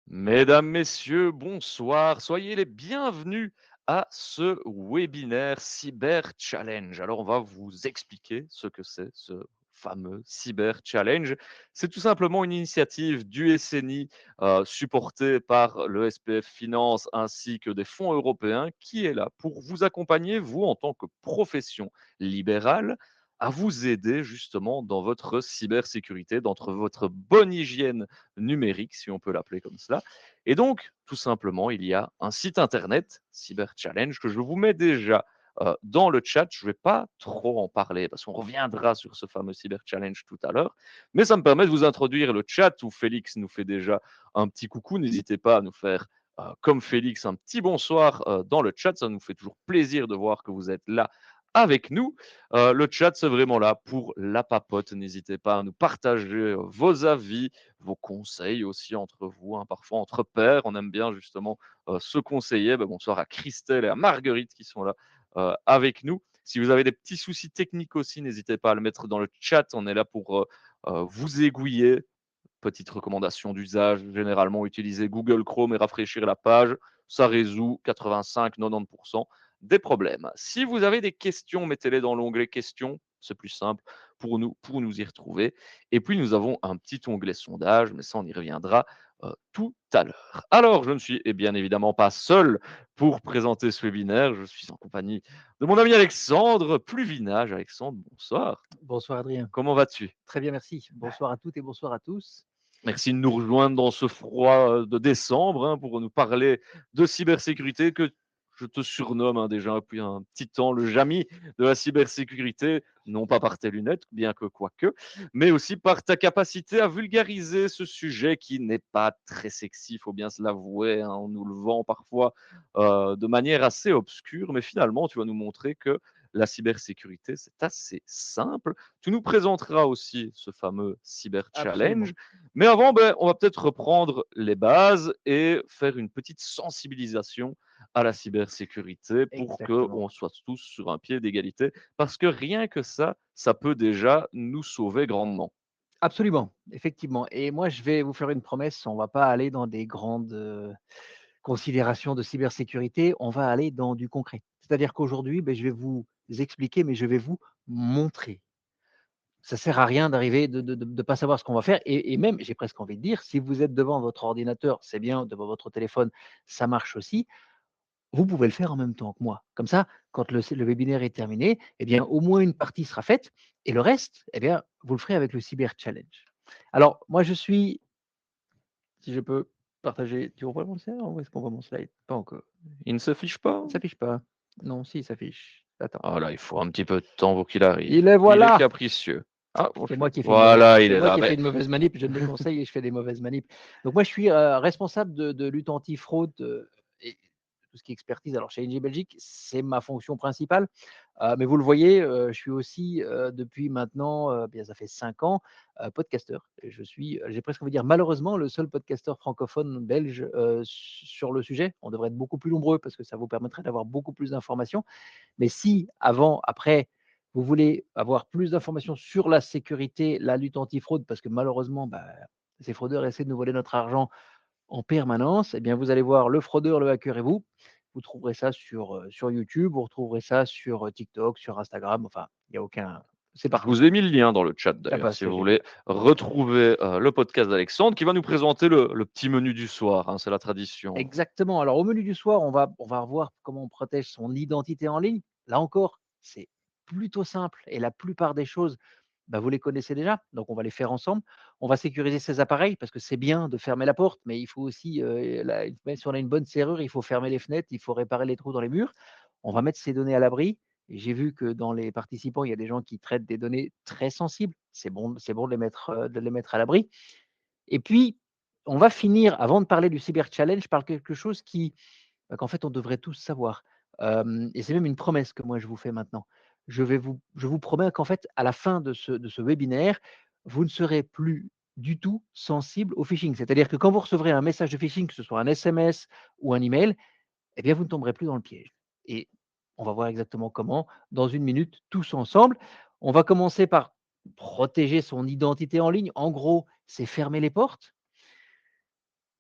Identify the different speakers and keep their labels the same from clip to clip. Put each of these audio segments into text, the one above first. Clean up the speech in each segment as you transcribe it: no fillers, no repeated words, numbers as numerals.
Speaker 1: Mesdames, Messieurs, bonsoir. Soyez les bienvenus à ce webinaire Cyber Challenge. Alors, on va vous expliquer ce que c'est ce fameux Cyber Challenge. C'est tout simplement une initiative du SNI supportée par le SPF Finance ainsi que des fonds européens qui est là pour vous accompagner, vous, en tant que profession libérale, à vous aider justement dans votre cybersécurité, dans votre bonne hygiène numérique, si on peut l'appeler comme cela. Et donc, tout simplement, il y a un site internet, Cyber Challenge, que je vous mets déjà dans le chat. Je ne vais pas trop en parler parce qu'on reviendra sur ce fameux Cyber Challenge tout à l'heure. Mais ça me permet de vous introduire le chat où Félix nous fait déjà un petit coucou. N'hésitez pas à nous faire, comme Félix, un petit bonsoir dans le chat. Ça nous fait toujours plaisir de voir que vous êtes là avec nous. Le chat, c'est vraiment là pour la papote. N'hésitez pas à nous partager vos avis, vos conseils aussi entre vous, hein, parfois entre pairs. On aime bien justement se conseiller. Bonsoir à Christelle et à Marguerite qui sont là avec nous. Si vous avez des petits soucis techniques aussi, n'hésitez pas à le mettre dans le chat. On est là pour vous aiguiller. Petite recommandation d'usage, généralement utiliser Google Chrome et rafraîchir la page. Ça résout 85-90% des problèmes. Si vous avez des questions, mettez-les dans l'onglet questions. C'est plus simple pour nous y retrouver. Et puis, nous avons un petit onglet sondage, mais ça, on y reviendra tout à l'heure. Alors, je ne suis bien évidemment pas seul pour présenter ce webinaire. Je suis en compagnie de mon ami Alexandre Pluvinage. Alexandre, bonsoir.
Speaker 2: Bonsoir Adrien.
Speaker 1: Comment vas-tu?
Speaker 2: Très bien, merci. Bonsoir à toutes et bonsoir à tous.
Speaker 1: Merci de nous rejoindre dans ce froid de décembre pour nous parler de cybersécurité que je te surnomme déjà depuis un petit temps le Jamy de la cybersécurité, non pas par tes lunettes, bien que quoique, mais aussi par ta capacité à vulgariser ce sujet qui n'est pas très sexy, il faut bien se l'avouer, on nous le vend parfois de manière assez obscure, mais finalement tu vas nous montrer que la cybersécurité, c'est assez simple. Tu nous présenteras aussi ce fameux Cyber
Speaker 2: Absolument.
Speaker 1: Challenge. Mais avant, on va peut-être reprendre les bases et faire une petite sensibilisation à la cybersécurité pour
Speaker 2: Exactement.
Speaker 1: qu'on soit tous sur un pied d'égalité. Parce que rien que ça peut déjà nous sauver grandement.
Speaker 2: Absolument, effectivement. Et moi, je vais vous faire une promesse, on ne va pas aller dans des grandes considérations de cybersécurité, on va aller dans du concret. C'est-à-dire qu'aujourd'hui, je vais vous expliquer, mais je vais vous montrer. Ça sert à rien d'arriver de pas savoir ce qu'on va faire. Et même, j'ai presque envie de dire, si vous êtes devant votre ordinateur, c'est bien, devant votre téléphone, ça marche aussi. Vous pouvez le faire en même temps que moi. Comme ça, quand le webinaire est terminé, eh bien, au moins une partie sera faite et le reste, eh bien, vous le ferez avec le Cyber Challenge. Alors, moi, je suis, si je peux partager, tu vois mon serveur ou est-ce qu'on voit mon slide? Pas encore.
Speaker 1: Il ne s'affiche pas?
Speaker 2: Il ne s'affiche pas. Non, si, il s'affiche. Attends.
Speaker 1: Ah là, il faut un petit peu de temps pour qu'il arrive.
Speaker 2: Il est
Speaker 1: Il est
Speaker 2: voilà.
Speaker 1: capricieux. Ah,
Speaker 2: C'est moi qui ai fait une mauvaise,
Speaker 1: voilà, il
Speaker 2: c'est
Speaker 1: est
Speaker 2: moi
Speaker 1: là.
Speaker 2: qui ai fait une mauvaise manip. Je donne des conseils et je fais des mauvaises manips. Donc moi, je suis responsable de lutte anti-fraude et tout ce qui est expertise. Alors chez ING Belgique, c'est ma fonction principale. Mais vous le voyez, je suis aussi depuis maintenant, bien ça fait 5 ans, podcasteur. Et je suis, j'ai presque envie de dire malheureusement le seul podcasteur francophone belge sur le sujet. On devrait être beaucoup plus nombreux parce que ça vous permettrait d'avoir beaucoup plus d'informations. Mais si avant, après, vous voulez avoir plus d'informations sur la sécurité, la lutte antifraude, parce que malheureusement, ces fraudeurs essaient de nous voler notre argent en permanence, eh bien, vous allez voir le fraudeur, le hacker et vous. Vous trouverez ça sur YouTube, vous retrouverez ça sur TikTok, sur Instagram. Enfin, il n'y a aucun. C'est
Speaker 1: Je
Speaker 2: partout.
Speaker 1: vous ai mis le lien dans le chat
Speaker 2: Ah
Speaker 1: d'ailleurs,
Speaker 2: bah,
Speaker 1: si
Speaker 2: c'est
Speaker 1: vous
Speaker 2: génial.
Speaker 1: voulez retrouver le podcast d'Alexandre qui va nous présenter le petit menu du soir. C'est la tradition.
Speaker 2: Exactement. Alors, au menu du soir, on va revoir comment on protège son identité en ligne. Là encore, c'est plutôt simple et la plupart des choses bah, vous les connaissez déjà, donc on va les faire ensemble. On va sécuriser ces appareils parce que c'est bien de fermer la porte, mais il faut aussi, même si on a une bonne serrure, il faut fermer les fenêtres, il faut réparer les trous dans les murs. On va mettre ces données à l'abri et j'ai vu que dans les participants, il y a des gens qui traitent des données très sensibles. C'est bon de les mettre à l'abri et puis on va finir avant de parler du cyber challenge par quelque chose qu'en fait on devrait tous savoir. Et c'est même une promesse que moi je vous fais maintenant. Je vous promets qu'en fait, à la fin de ce webinaire, vous ne serez plus du tout sensible au phishing. C'est-à-dire que quand vous recevrez un message de phishing, que ce soit un SMS ou un email, eh bien, vous ne tomberez plus dans le piège. Et on va voir exactement comment dans une minute, tous ensemble. On va commencer par protéger son identité en ligne. En gros, c'est fermer les portes.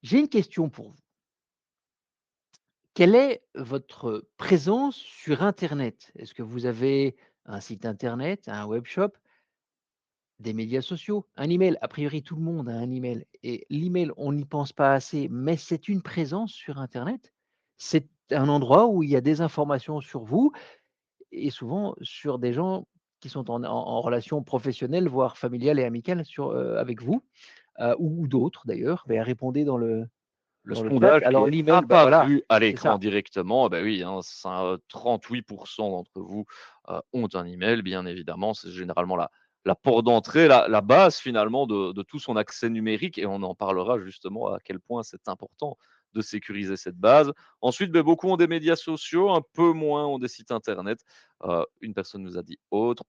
Speaker 2: J'ai une question pour vous. Quelle est votre présence sur internet? Est-ce que vous avez un site internet, un webshop, des médias sociaux, un email? A priori, tout le monde a un email et l'email, on n'y pense pas assez, mais c'est une présence sur internet. C'est un endroit où il y a des informations sur vous et souvent sur des gens qui sont en relation professionnelle, voire familiale et amicale avec vous, ou d'autres d'ailleurs. Beh, répondez
Speaker 1: Le
Speaker 2: dans le chat.
Speaker 1: sondage qui
Speaker 2: Alors
Speaker 1: est
Speaker 2: l'email, bah, voilà,
Speaker 1: apparu à
Speaker 2: c'est
Speaker 1: l'écran
Speaker 2: ça.
Speaker 1: directement, bah, oui, hein, ça, 38 d'entre vous, ont un email, bien évidemment. C'est généralement la porte d'entrée, la base finalement de tout son accès numérique et on en parlera justement à quel point c'est important de sécuriser cette base. Ensuite, beh, beaucoup ont des médias sociaux, un peu moins ont des sites internet. Une personne nous a dit autre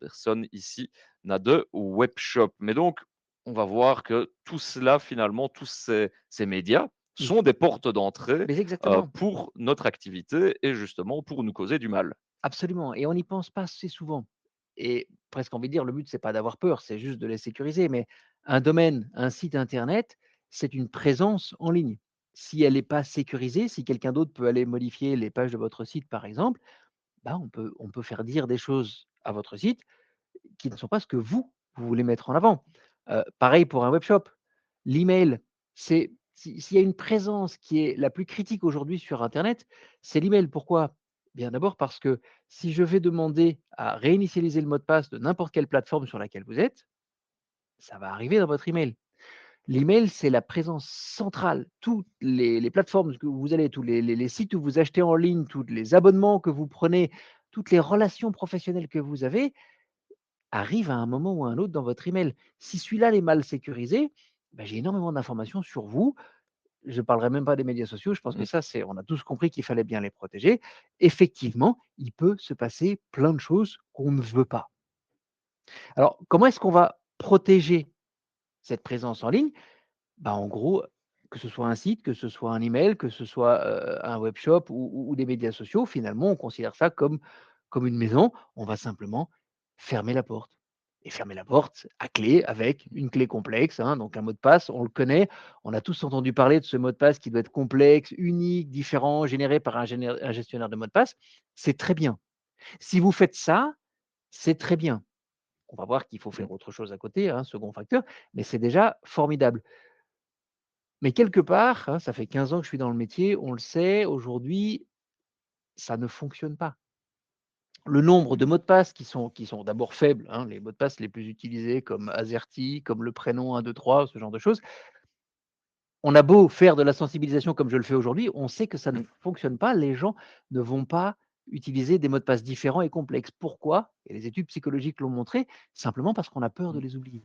Speaker 1: personne ici n'a de webshop. Mais donc, on va voir que tout cela finalement, tous ces médias
Speaker 2: Oui,
Speaker 1: sont des portes d'entrée,
Speaker 2: mais exactement,
Speaker 1: pour notre activité et justement pour nous causer du mal.
Speaker 2: absolument et on n'y pense pas assez souvent et presque envie de dire, le but, c'est pas d'avoir peur, c'est juste de les sécuriser, mais un domaine, un site internet, c'est une présence en ligne. Si elle n'est pas sécurisée, si quelqu'un d'autre peut aller modifier les pages de votre site, par exemple, bah, on peut faire dire des choses à votre site qui ne sont pas ce que vous voulez mettre en avant. Pareil pour un webshop. L'email, s'il y a une présence qui est la plus critique aujourd'hui sur internet, c'est l'email. Pourquoi? Bien d'abord parce que si je vais demander à réinitialiser le mot de passe de n'importe quelle plateforme sur laquelle vous êtes, ça va arriver dans votre email. L'email, c'est la présence centrale. Toutes les plateformes que vous allez, tous les sites où vous achetez en ligne, tous les abonnements que vous prenez, toutes les relations professionnelles que vous avez, arrive à un moment ou à un autre dans votre email. Si celui-là est mal sécurisé, bah, j'ai énormément d'informations sur vous. Je ne parlerai même pas des médias sociaux. Je pense que
Speaker 1: Mmh.
Speaker 2: ça, on a tous compris qu'il fallait bien les protéger. Effectivement, il peut se passer plein de choses qu'on ne veut pas. Alors, comment est-ce qu'on va protéger cette présence en ligne? Bah, en gros, que ce soit un site, que ce soit un email, que ce soit un webshop ou des médias sociaux, finalement, on considère ça comme une maison. On va simplement fermer la porte et fermer la porte à clé avec une clé complexe, hein, donc un mot de passe, on le connaît. On a tous entendu parler de ce mot de passe qui doit être complexe, unique, différent, généré par un gestionnaire de mot de passe. C'est très bien. Si vous faites ça, c'est très bien. On va voir qu'il faut
Speaker 1: Mmh.
Speaker 2: faire autre chose à côté, hein, second facteur, mais c'est déjà formidable. Mais quelque part, hein, ça fait 15 ans que je suis dans le métier, on le sait, aujourd'hui, ça ne fonctionne pas. Le nombre de mots de passe qui sont d'abord faibles, hein, les mots de passe les plus utilisés comme AZERTY, comme le prénom 1, 2, 3, ce genre de choses. On a beau faire de la sensibilisation comme je le fais aujourd'hui, on sait que ça ne fonctionne pas. Les gens ne vont pas utiliser des mots de passe différents et complexes. Pourquoi? Et les études psychologiques l'ont montré, simplement parce qu'on a peur de
Speaker 1: Mmh.
Speaker 2: les oublier.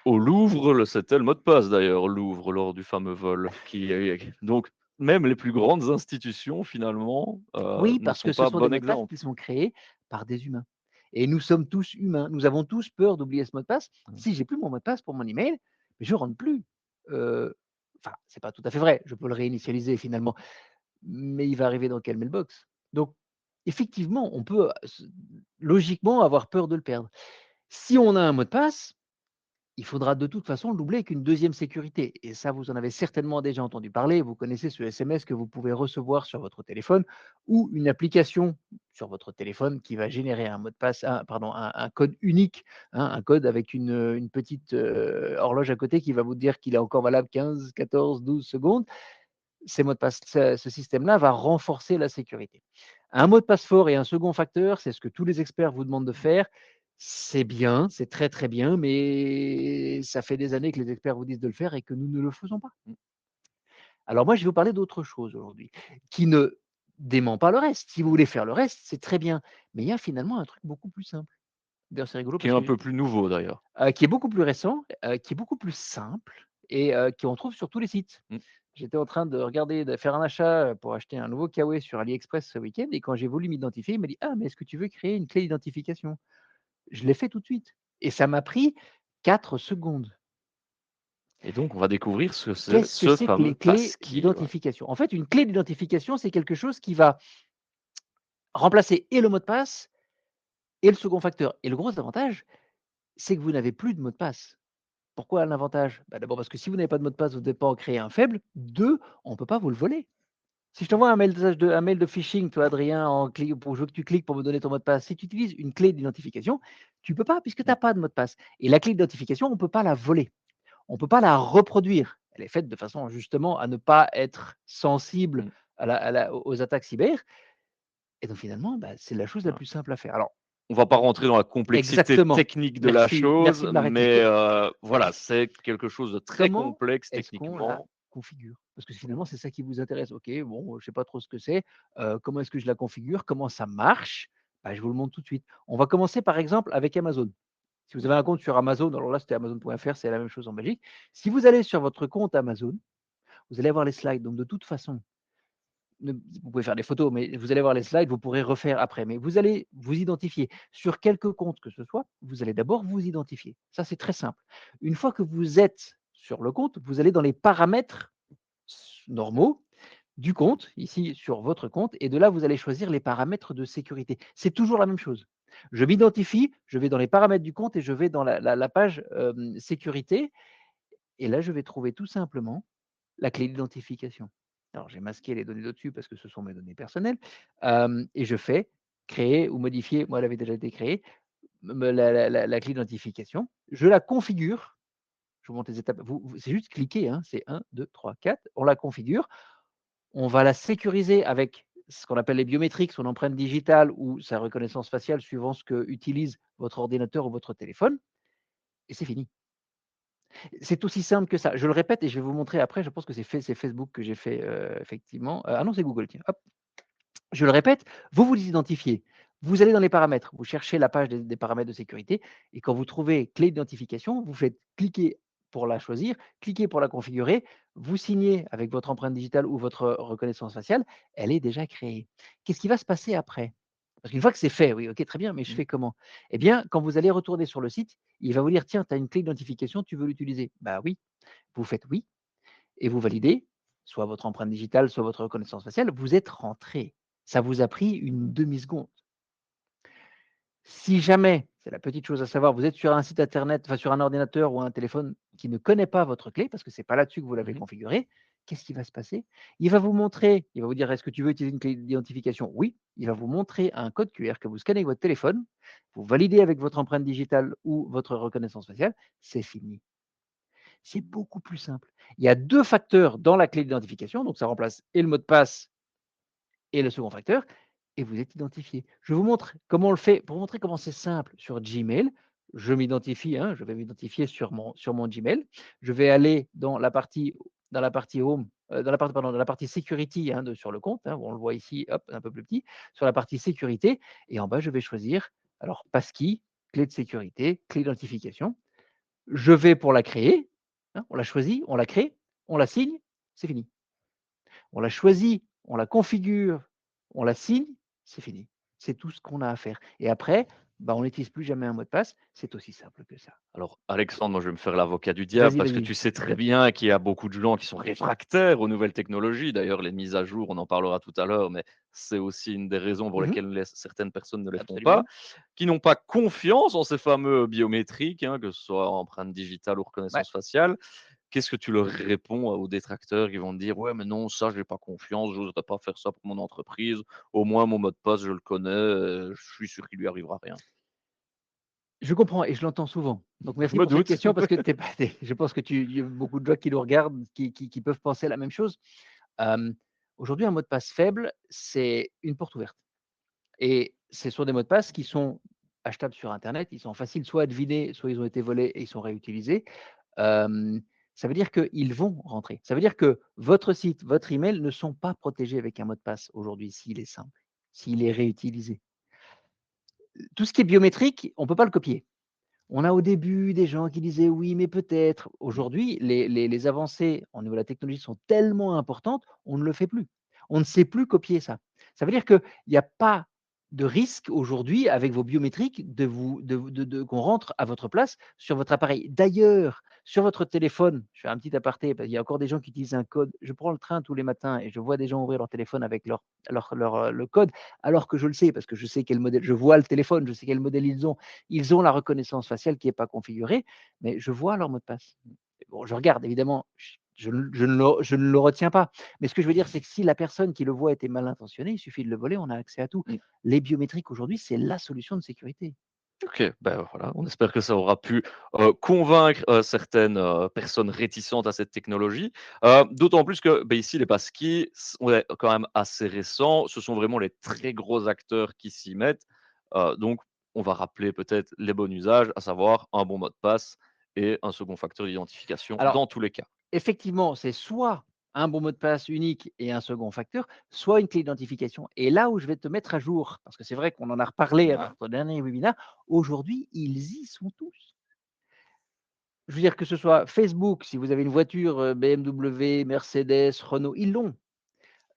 Speaker 1: Au Louvre, c'était le mot de passe d'ailleurs, Louvre, lors du fameux vol qui est donc même les plus grandes institutions finalement,
Speaker 2: Oui,
Speaker 1: n'en
Speaker 2: parce que
Speaker 1: sont
Speaker 2: ce
Speaker 1: pas
Speaker 2: sont des
Speaker 1: bon
Speaker 2: mots de passe
Speaker 1: exemple.
Speaker 2: qui sont créés par des humains et nous sommes tous humains. Nous avons tous peur d'oublier ce mot de passe.
Speaker 1: Mmh.
Speaker 2: Si j'ai plus mon mot de passe pour mon email, mais je rentre plus. Heu, enfin, c'est pas tout à fait vrai, je peux le réinitialiser finalement, mais il va arriver dans quelle mailbox? Donc effectivement, on peut, logiquement avoir peur de le perdre. Si on a un mot de passe, il faudra de toute façon le doubler avec une deuxième sécurité et ça, vous en avez certainement déjà entendu parler. Vous connaissez ce SMS que vous pouvez recevoir sur votre téléphone ou une application sur votre téléphone qui va générer un mot de passe, pardon, un code unique, hein, un code avec une petite, horloge à côté qui va vous dire qu'il est encore valable 15, 14, 12 secondes. Ces mots de passe ce système-là va renforcer la sécurité. Un mot de passe fort et un second facteur, c'est ce que tous les experts vous demandent de faire, C'est bien, c'est très, très bien, mais ça fait des années que les experts vous disent de le faire et que nous ne le faisons pas.
Speaker 1: Mmh.
Speaker 2: Alors moi, je vais vous parler d'autre chose aujourd'hui, qui ne dément pas le reste. Si vous voulez faire le reste, c'est très bien, mais il y a finalement un truc beaucoup plus simple. D'ailleurs, c'est rigolo
Speaker 1: Qui est
Speaker 2: parce
Speaker 1: un
Speaker 2: que
Speaker 1: peu plus nouveau d'ailleurs.
Speaker 2: qui est beaucoup plus récent, qui est beaucoup plus simple et qu'on trouve sur tous les sites.
Speaker 1: Mmh.
Speaker 2: J'étais en train de regarder, de faire un achat, pour acheter un nouveau Kawaii sur AliExpress ce week-end et quand j'ai voulu m'identifier, il m'a dit: «Ah, mais est-ce que tu veux créer une clé d'identification?» Je l'ai fait tout de suite et ça m'a pris 4 secondes.
Speaker 1: Et donc on va découvrir ce que c'est
Speaker 2: Qu'est-ce que
Speaker 1: ce
Speaker 2: c'est que
Speaker 1: fameux
Speaker 2: les clés
Speaker 1: passkey, ouais.
Speaker 2: d'identification? En fait, une clé d'identification, c'est quelque chose qui va remplacer et le mot de passe et le second facteur et le gros avantage, c'est que vous n'avez plus de mot de passe. Pourquoi un avantage? Bah, d'abord parce que si vous n'avez pas de mot de passe, vous ne devez pas en créer un faible. 2, on ne peut pas vous le voler. Si je t'envoie un mail de phishing, toi Adrien, en cli pour je veux que tu cliques pour me donner ton mot de passe. Si tu utilises une clé d'identification, tu peux pas puisque tu
Speaker 1: Mmh.
Speaker 2: as pas de mot de passe et la clé d'identification, on ne peut pas la voler. On ne peut pas la reproduire. Elle est faite de façon justement à ne pas être sensible
Speaker 1: Mmh.
Speaker 2: aux attaques cyber et donc finalement, bah, c'est la chose la
Speaker 1: Ouais.
Speaker 2: plus simple à faire. Alors
Speaker 1: On va pas rentrer dans la complexité
Speaker 2: exactement,
Speaker 1: technique de la
Speaker 2: merci
Speaker 1: chose,
Speaker 2: de m'arrêter.
Speaker 1: mais voilà, c'est quelque chose de très
Speaker 2: Comment
Speaker 1: complexe
Speaker 2: est-ce qu'on la
Speaker 1: techniquement.
Speaker 2: configure? Parce que finalement, c'est ça qui vous intéresse. OK, bon, je sais pas trop ce que c'est, comment est-ce que je la configure? Comment ça marche? Bah, je vous le montre tout de suite. On va commencer par exemple avec Amazon. Si vous avez un compte sur Amazon, alors là, c'était amazon.fr, c'est la même chose en Belgique. Si vous allez sur votre compte Amazon, vous allez avoir les slides. Donc de toute façon, vous pouvez faire des photos, mais vous allez voir les slides, vous pourrez refaire après. Mais vous allez vous identifier. Sur quelque compte que ce soit, vous allez d'abord vous identifier. Ça, c'est très simple. Une fois que vous êtes sur le compte, vous allez dans les paramètres normaux du compte, ici sur votre compte, et de là, vous allez choisir les paramètres de sécurité. C'est toujours la même chose. Je m'identifie, je vais dans les paramètres du compte et je vais dans la page sécurité. Et là, je vais trouver tout simplement la clé d'identification. Alors, j'ai masqué les données de-dessus parce que ce sont mes données personnelles, et je fais créer ou modifier, moi, elle avait déjà été créée, la clé d'identification. Je la configure, je vous montre les étapes. C'est juste cliquer, hein, c'est 1, 2, 3, 4. On la configure, on va la sécuriser avec ce qu'on appelle les biométriques, son empreinte digitale ou sa reconnaissance faciale suivant ce que utilise votre ordinateur ou votre téléphone et c'est fini. C'est aussi simple que ça. Je le répète et je vais vous montrer après, je pense que c'est Facebook que j'ai fait, effectivement. Ah non, c'est Google, tiens, hop. Je le répète, vous vous identifiez. Vous allez dans les paramètres, vous cherchez la page des paramètres de sécurité et quand vous trouvez clé d'identification, vous faites cliquer pour la choisir, cliquez pour la configurer, vous signez avec votre empreinte digitale ou votre reconnaissance faciale, elle est déjà créée. Qu'est-ce qui va se passer après? Parce qu'une fois que c'est fait, oui, OK, très bien, mais je
Speaker 1: Mmh.
Speaker 2: fais comment? Eh bien, quand vous allez retourner sur le site, il va vous dire: «Tiens, tu as une clé d'identification, tu veux l'utiliser?» Bah oui, vous faites «oui» et vous validez, soit votre empreinte digitale, soit votre reconnaissance faciale, vous êtes rentré. Ça vous a pris une demi-seconde. Si jamais, c'est la petite chose à savoir, vous êtes sur un site internet, enfin sur un ordinateur ou un téléphone qui ne connaît pas votre clé, parce que c'est pas là-dessus que vous l'avez
Speaker 1: Mmh.
Speaker 2: configurée, qu'est-ce qui va se passer? Il va vous montrer, il va vous dire: «Est-ce que tu veux utiliser une clé d'identification?» «Oui». Il va vous montrer un code QR que vous scannez avec votre téléphone, vous validez avec votre empreinte digitale ou votre reconnaissance faciale, c'est fini. C'est beaucoup plus simple. Il y a 2 facteurs dans la clé d'identification, donc ça remplace et le mot de passe et le second facteur et vous êtes identifié. Je vous montre comment on le fait pour vous montrer comment c'est simple sur Gmail. Je m'identifie, hein, je vais m'identifier sur mon Gmail. Je vais aller dans la partie home, dans la partie pardon, dans la partie security, hein, sur le compte, hein, on le voit ici, hop, un peu plus petit, sur la partie sécurité et en bas, je vais choisir alors passkey, clé de sécurité, clé d'identification. Je vais pour la créer, hein, on la choisit, on la crée, on la signe, c'est fini. On la choisit, on la configure, on la signe, c'est fini. C'est tout ce qu'on a à faire et après, bah, on n'utilise plus jamais un mot de passe, c'est aussi simple que ça.
Speaker 1: Alors, Alexandre, moi, je vais me faire l'avocat du diable
Speaker 2: Vas-y,
Speaker 1: parce que
Speaker 2: vas-y.
Speaker 1: tu sais très bien qu'il y a beaucoup de gens qui sont réfractaires aux nouvelles technologies. D'ailleurs, les mises à jour, on en parlera tout à l'heure, mais c'est aussi une des raisons pour
Speaker 2: Mmh.
Speaker 1: lesquelles certaines personnes ne les font pas,
Speaker 2: Absolument.
Speaker 1: qui n'ont pas confiance en ces fameux biométriques, hein, que ce soit empreinte digitale ou
Speaker 2: Ouais.
Speaker 1: reconnaissance faciale. Qu'est-ce que tu leur réponds aux détracteurs qui vont te dire: «Ouais, mais non, ça, j'ai pas confiance, j'oserais pas faire ça pour mon entreprise. Au moins, mon mot de passe, je le connais, je suis sûr qu'il lui arrivera rien».
Speaker 2: Je comprends et je l'entends souvent. Donc
Speaker 1: Je
Speaker 2: merci
Speaker 1: me
Speaker 2: pour cette
Speaker 1: doute.
Speaker 2: question parce que tu pas je pense que il y a beaucoup de gens qui nous regardent, qui peuvent penser la même chose. Hem, Aujourd'hui, un mot de passe faible, c'est une porte ouverte et ce sont des mots de passe qui sont achetables sur internet, ils sont faciles soit à deviner, soit ils ont été volés et ils sont réutilisés. Hem, Ça veut dire qu'ils vont rentrer. Ça veut dire que votre site, votre email ne sont pas protégés avec un mot de passe aujourd'hui, s'il est simple, s'il est réutilisé. Tout ce qui est biométrique, on ne peut pas le copier. On a au début des gens qui disaient: «Oui, mais peut-être». Aujourd'hui, les avancées au niveau de la technologie sont tellement importantes, on ne le fait plus. On ne sait plus copier ça. Ça veut dire qu'il y a pas de risque aujourd'hui avec vos biométriques de qu'on rentre à votre place sur votre appareil. D'ailleurs, sur votre téléphone, je fais un petit aparté parce qu'il y a encore des gens qui utilisent un code. Je prends le train tous les matins et je vois des gens ouvrir leur téléphone avec le code, alors que je le sais parce que je sais quel modèle je vois le téléphone, je sais quel modèle ils ont. Ils ont la reconnaissance faciale qui est pas configurée, mais je vois leur mot de passe. Bon, je regarde évidemment, je ne le retiens pas. Mais ce que je veux dire, c'est que si la personne qui le voit était mal intentionnée, il suffit de le voler, on a accès à tout.
Speaker 1: Mmh.
Speaker 2: Les biométriques aujourd'hui, c'est la solution de sécurité.
Speaker 1: OK, ben voilà, on espère que ça aura pu, convaincre, certaines, personnes réticentes à cette technologie. D'autant plus que, beh, ici les passkeys ouais, quand même assez récents. Ce sont vraiment les très gros acteurs qui s'y mettent. Donc on va rappeler peut-être les bons usages, à savoir un bon mot de passe et un second facteur d'identification
Speaker 2: Alors,
Speaker 1: dans tous les cas.
Speaker 2: effectivement, c'est soit un bon mot de passe unique et un second facteur, soit une clé d'identification. Et là où je vais te mettre à jour, parce que c'est vrai qu'on en a reparlé à notre dernier webinaire, aujourd'hui, ils y sont tous. Je veux dire que ce soit Facebook, si vous avez une voiture, BMW, Mercedes, Renault, ils l'ont.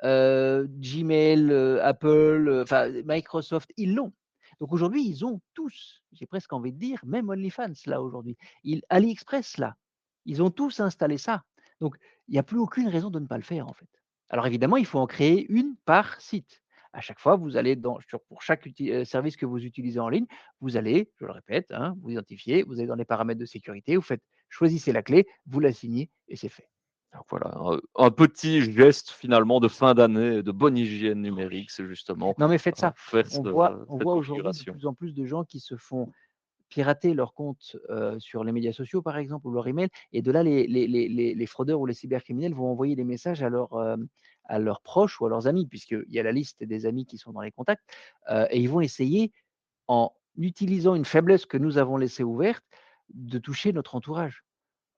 Speaker 2: Gmail, Apple, enfin Microsoft, ils l'ont. Donc aujourd'hui, ils ont tous, j'ai presque envie de dire, même OnlyFans là aujourd'hui. AliExpress là, ils ont tous installé ça. Donc il n'y a plus aucune raison de ne pas le faire en fait. Alors évidemment, il faut en créer une par site. À chaque fois, vous allez pour chaque service que vous utilisez en ligne, vous allez, je le répète, hein, vous identifiez, vous allez dans les paramètres de sécurité, vous faites choisissez la clé, vous la signez et c'est fait.
Speaker 1: Donc voilà, un petit geste finalement de fin d'année, de bonne hygiène numérique, c'est justement,
Speaker 2: Non mais faites ça.
Speaker 1: faire
Speaker 2: On
Speaker 1: cette
Speaker 2: voit aujourd'hui de
Speaker 1: configuration.
Speaker 2: plus en plus de gens qui se font pirater leur compte, sur les médias sociaux par exemple ou leur email et de là les fraudeurs ou les cybercriminels vont envoyer des messages à leurs proches ou à leurs amis puisqu'il y a la liste des amis qui sont dans les contacts, et ils vont essayer en utilisant une faiblesse que nous avons laissée ouverte, de toucher notre entourage.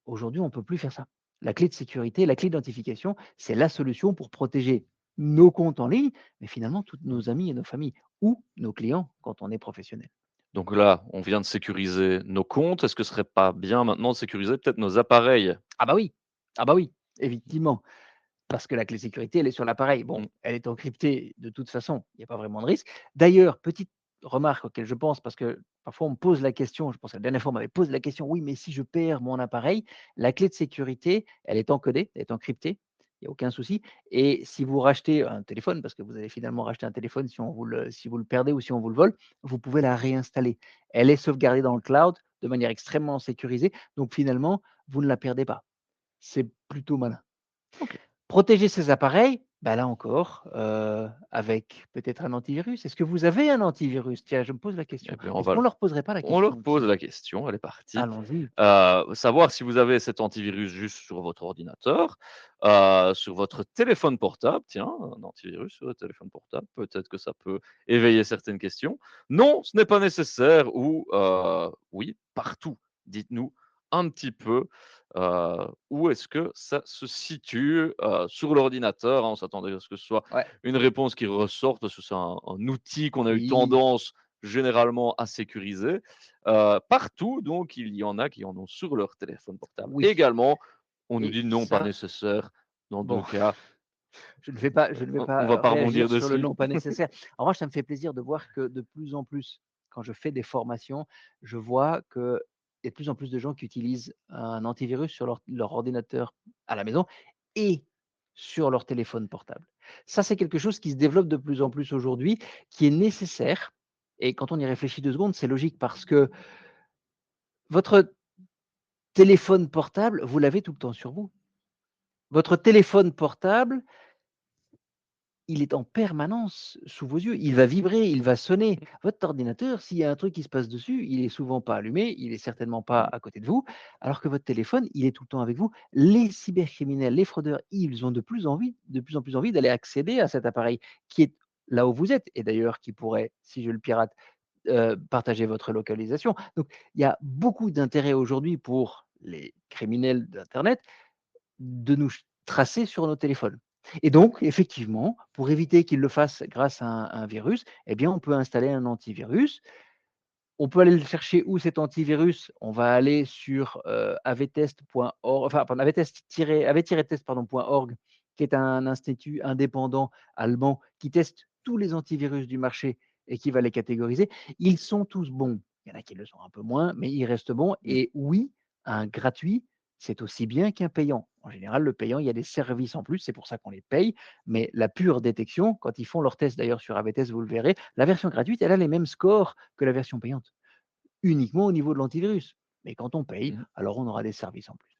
Speaker 2: Aujourd'hui, on ne peut plus faire ça. La clé de sécurité, la clé d'identification, c'est la solution pour protéger nos comptes en ligne, mais finalement tous nos amis et nos familles ou nos clients quand on est professionnel.
Speaker 1: Donc là, on vient de sécuriser nos comptes. Est-ce que ce serait pas bien maintenant de sécuriser peut-être nos appareils?
Speaker 2: Ah bah oui, ah bah oui, effectivement, parce que la clé sécurité, elle est sur l'appareil. Bon,
Speaker 1: Mmh.
Speaker 2: elle est encryptée de toute façon, il n'y a pas vraiment de risque. D'ailleurs, petite remarque auquel je pense, parce que parfois on me pose la question, je pense que la dernière fois on m'avait posé la question, oui, mais si je perds mon appareil, la clé de sécurité, elle est encodée, elle est encryptée, il n'y a aucun souci. Et si vous rachetez un téléphone, parce que vous allez finalement racheter un téléphone si vous le perdez ou si on vous le vole, vous pouvez la réinstaller. Elle est sauvegardée dans le cloud de manière extrêmement sécurisée, donc finalement, vous ne la perdez pas. C'est plutôt malin.
Speaker 1: OK.
Speaker 2: Protéger ses appareils, bah, là encore, avec peut-être un antivirus. Est-ce que vous avez un antivirus? Tiens, je me pose la
Speaker 1: Eh
Speaker 2: question.
Speaker 1: bien,
Speaker 2: Est-ce qu'on leur poserait pas la
Speaker 1: on leur
Speaker 2: question
Speaker 1: pose
Speaker 2: aussi?
Speaker 1: la question, elle est partie.
Speaker 2: Allons-y.
Speaker 1: Savoir si vous avez cet antivirus juste sur votre ordinateur, sur votre téléphone portable, tiens, un antivirus sur votre téléphone portable, peut-être que ça peut éveiller certaines questions. Non, ce n'est pas nécessaire ou oui, partout. Dites-nous un petit peu, où est-ce que ça se situe, sur l'ordinateur, hein? On s'attendait à ce que ce soit
Speaker 2: Ouais,
Speaker 1: une réponse qui ressorte, parce que c'est un outil qu'on a eu
Speaker 2: oui,
Speaker 1: tendance généralement à sécuriser. Partout, donc il y en a qui en ont sur leur téléphone portable
Speaker 2: oui
Speaker 1: également. On nous
Speaker 2: et
Speaker 1: dit: «Non, pas
Speaker 2: ça,
Speaker 1: nécessaire» dans 2
Speaker 2: bon,
Speaker 1: cas.
Speaker 2: je ne vais
Speaker 1: On va
Speaker 2: pas
Speaker 1: pas rebondir
Speaker 2: réagir sur le
Speaker 1: dessus.
Speaker 2: non pas nécessaire. En revanche, ça me fait plaisir de voir que de plus en plus, quand je fais des formations, je vois qu'il y a de plus en plus de gens qui utilisent un antivirus sur leur ordinateur à la maison et sur leur téléphone portable. Ça, c'est quelque chose qui se développe de plus en plus aujourd'hui, qui est nécessaire et quand on y réfléchit 2 secondes, c'est logique parce que votre téléphone portable, vous l'avez tout le temps sur vous. Votre téléphone portable, il est en permanence sous vos yeux. Il va vibrer, il va sonner. Votre ordinateur, s'il y a un truc qui se passe dessus, il est souvent pas allumé, il est certainement pas
Speaker 1: Mmh.
Speaker 2: à côté de vous, alors que votre téléphone, il est tout le temps avec vous. Les cybercriminels, les fraudeurs, ils ont de plus en plus envie d'aller accéder à cet appareil qui est là où vous êtes et d'ailleurs qui pourrait, si je le pirate, partager votre localisation. Donc il y a beaucoup d'intérêt aujourd'hui pour les criminels d'internet de nous tracer sur nos téléphones. Et donc, effectivement, pour éviter qu'ils le fassent grâce à un virus, eh bien, on peut installer un antivirus. On peut aller le chercher où cet antivirus? On va aller sur, avetest.org, enfin, pardon, avet-test, pardon, .org, qui est un institut indépendant allemand qui teste tous les antivirus du marché et qui va les catégoriser. Ils sont tous bons. Il y en a qui le sont un peu moins, mais ils restent bons.
Speaker 1: Mmh.
Speaker 2: Et oui, un gratuit, c'est aussi bien qu'un payant. En général, le payant, il y a des services en plus, c'est pour ça qu'on les paye, mais la pure détection, quand ils font leurs tests d'ailleurs sur Avetest, vous le verrez, la version gratuite, elle a les mêmes scores que la version payante, uniquement au niveau de l'antivirus. Mais quand on paye,
Speaker 1: Mmh.
Speaker 2: alors on aura des services en plus.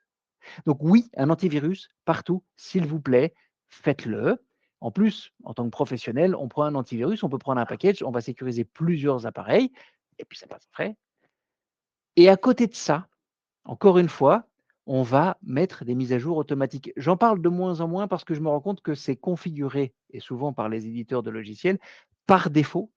Speaker 2: Donc oui, un antivirus partout, s'il vous plaît, faites-le. En plus, en tant que professionnel, on prend un antivirus, on peut prendre un package, on va sécuriser plusieurs appareils, et puis ça passe frais. Et à côté de ça, encore une fois, on va mettre des mises à jour automatiques. J'en parle de moins en moins parce que je me rends compte que c'est configuré, et souvent par les éditeurs de logiciels, par défaut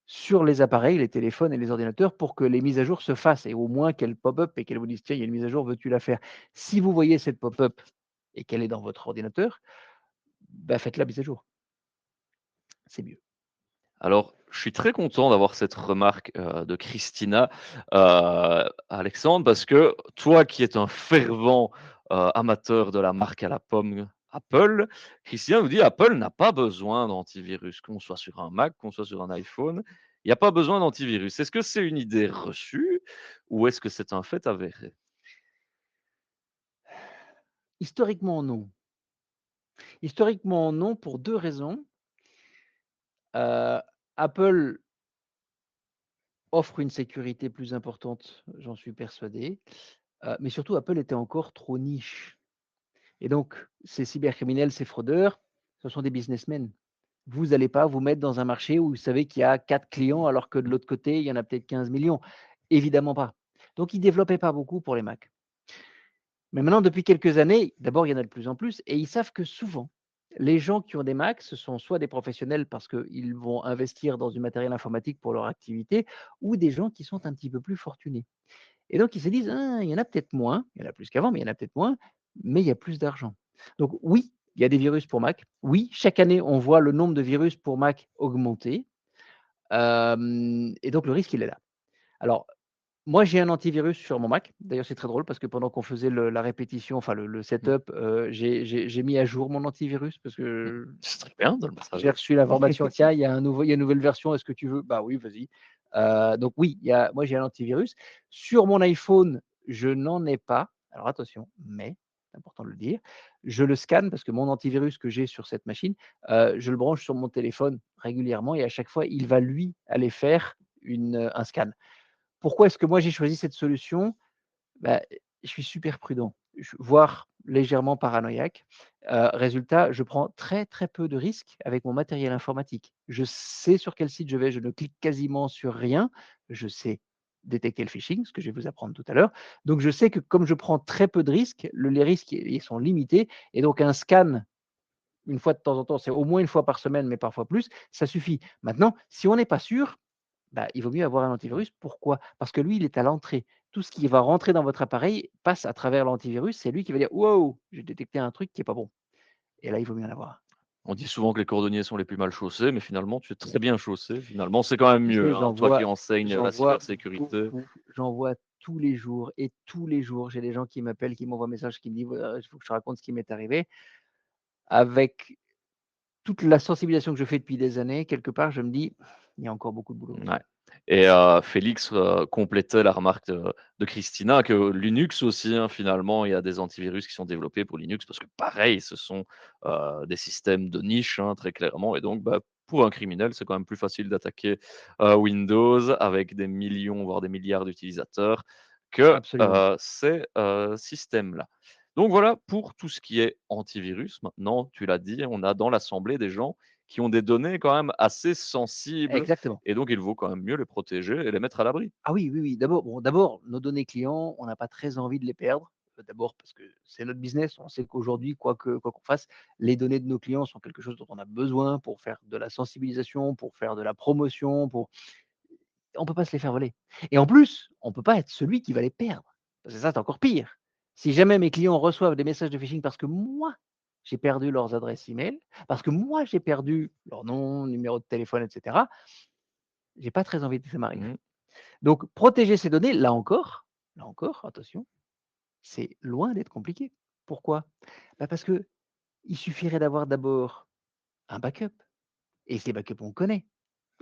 Speaker 2: sur les appareils, les téléphones et les ordinateurs pour que les mises à jour se fassent et au moins qu'elle pop-up et qu'elle vous dise: «Tiens, il y a une mise à jour, veux-tu la faire?» Si vous voyez cette pop-up et qu'elle est dans votre ordinateur, bah, faites la mise à jour, c'est mieux.
Speaker 1: Alors, je suis très content d'avoir cette remarque, de Christina, Alexandre, parce que toi qui es un fervent, amateur de la marque à la pomme Apple, Christina nous dit: «Apple n'a pas besoin d'antivirus». Qu'on soit sur un Mac, qu'on soit sur un iPhone, il n'y a pas besoin d'antivirus. Est-ce que c'est une idée reçue ou est-ce que c'est un fait avéré?
Speaker 2: Historiquement, non. Historiquement, non, pour 2 raisons. Apple offre une sécurité plus importante, j'en suis persuadé, mais surtout Apple était encore trop niche et donc ces cybercriminels, ces fraudeurs, ce sont des businessmen. Vous allez pas vous mettre dans un marché où vous savez qu'il y a 4 clients alors que de l'autre côté, il y en a peut-être 15 millions. Évidemment pas. Donc ils développaient pas beaucoup pour les Mac. Mais maintenant, depuis quelques années, d'abord, il y en a de plus en plus et ils savent que souvent, les gens qui ont des Macs, ce sont soit des professionnels parce qu'ils vont investir dans du matériel informatique pour leur activité ou des gens qui sont un petit peu plus fortunés. Et donc ils se disent: «Ah, il y en a peut-être moins, il y en a plus qu'avant, mais il y en a peut-être moins, mais il y a plus d'argent». Donc oui, il y a des virus pour Mac. Oui, chaque année, on voit le nombre de virus pour Mac augmenter, et donc le risque, il est là. Alors moi, j'ai un antivirus sur mon Mac. D'ailleurs, c'est très drôle parce que pendant qu'on faisait la répétition, enfin le
Speaker 1: Mmh,
Speaker 2: setup, j'ai mis à jour mon antivirus parce
Speaker 1: mmh.
Speaker 2: que
Speaker 1: C'est très bien de le
Speaker 2: j'ai
Speaker 1: partager.
Speaker 2: reçu l'information: «Tiens, il y a une nouvelle version, est-ce que tu veux?» «Bah oui, vas-y». Donc oui, moi j'ai un antivirus. Sur mon iPhone, je n'en ai pas. Alors attention, mais c'est important de le dire, je le scanne parce que mon antivirus que j'ai sur cette machine, je le branche sur mon téléphone régulièrement et à chaque fois, il va lui aller faire un scan. Pourquoi est-ce que moi j'ai choisi cette solution? Bah, je suis super prudent, voire légèrement paranoïaque. Résultat, je prends très, très peu de risques avec mon matériel informatique. Je sais sur quel site je vais, je ne clique quasiment sur rien. Je sais détecter le phishing, ce que je vais vous apprendre tout à l'heure. Donc je sais que comme je prends très peu de risques, les risques, ils sont limités et donc un scan, une fois de temps en temps, c'est au moins une fois par semaine, mais parfois plus, ça suffit. Maintenant, si on n'est pas sûr, bah, il vaut mieux avoir un antivirus. Pourquoi? Parce que lui, il est à l'entrée. Tout ce qui va rentrer dans votre appareil passe à travers l'antivirus. C'est lui qui va dire: «Wow, j'ai détecté un truc qui est pas bon» et là, il vaut mieux en avoir un.
Speaker 1: On dit souvent que les cordonniers sont les plus mal chaussés, mais finalement, tu es très bien chaussé. Finalement, c'est quand même
Speaker 2: Tu
Speaker 1: mieux,
Speaker 2: sais,
Speaker 1: hein, toi qui enseignes
Speaker 2: j'en
Speaker 1: la
Speaker 2: vois
Speaker 1: cybersécurité.
Speaker 2: beaucoup, j'en vois tous les jours et tous les jours, j'ai des gens qui m'appellent, qui m'envoient un message, qui me disent: «Voilà, il faut que je te raconte ce qui m'est arrivé». Avec toute la sensibilisation que je fais depuis des années, quelque part, je me dis: «Il y a encore beaucoup de boulot,
Speaker 1: Ouais
Speaker 2: monsieur».
Speaker 1: et Félix, complétait la remarque de Christina que Linux aussi, hein, finalement, il y a des antivirus qui sont développés pour Linux parce que pareil, ce sont, des systèmes de niche, hein, très clairement et donc bah, pour un criminel, c'est quand même plus facile d'attaquer, Windows avec des millions, voire des milliards d'utilisateurs que,
Speaker 2: Absolument.
Speaker 1: ces, systèmes-là. Donc voilà pour tout ce qui est antivirus. Maintenant, tu l'as dit, on a dans l'assemblée des gens qui ont des données quand même assez sensibles
Speaker 2: Exactement.
Speaker 1: et donc il vaut quand même mieux les protéger et les mettre à l'abri.
Speaker 2: Ah oui, oui, oui. D'abord, nos données clients, on n'a pas très envie de les perdre. D'abord parce que c'est notre business. On sait qu'aujourd'hui, quoi qu'on fasse, les données de nos clients sont quelque chose dont on a besoin pour faire de la sensibilisation, pour faire de la promotion, on peut pas se les faire voler et en plus, on peut pas être celui qui va les perdre. Parce que ça, c'est encore pire. Si jamais mes clients reçoivent des messages de phishing parce que moi, j'ai perdu leurs adresses email, parce que moi, j'ai perdu leur nom, numéro de téléphone et cetera, j'ai pas très envie que ça m'arrive.
Speaker 1: Mmh.
Speaker 2: Donc protéger ces données, là encore, attention, c'est loin d'être compliqué. Pourquoi? Bah, parce qu'il suffirait d'avoir d'abord un backup et ces backups, on connaît.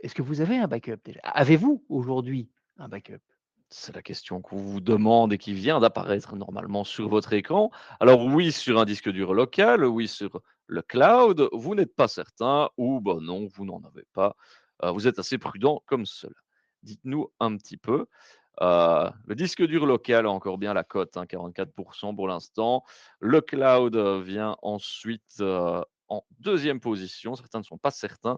Speaker 2: Est-ce que vous avez un backup déjà? Avez-vous aujourd'hui un backup?
Speaker 1: C'est la question qu'on vous demande et qui vient d'apparaître normalement sur votre écran. Alors oui, sur un disque dur local, oui, sur le cloud, vous n'êtes pas certain ou bah non, vous n'en avez pas. Vous êtes assez prudent comme cela. Dites-nous un petit peu. Le disque dur local a encore bien la cote, hein, 44 pour l'instant. Le cloud, vient ensuite, en deuxième position. Certains ne sont pas certains.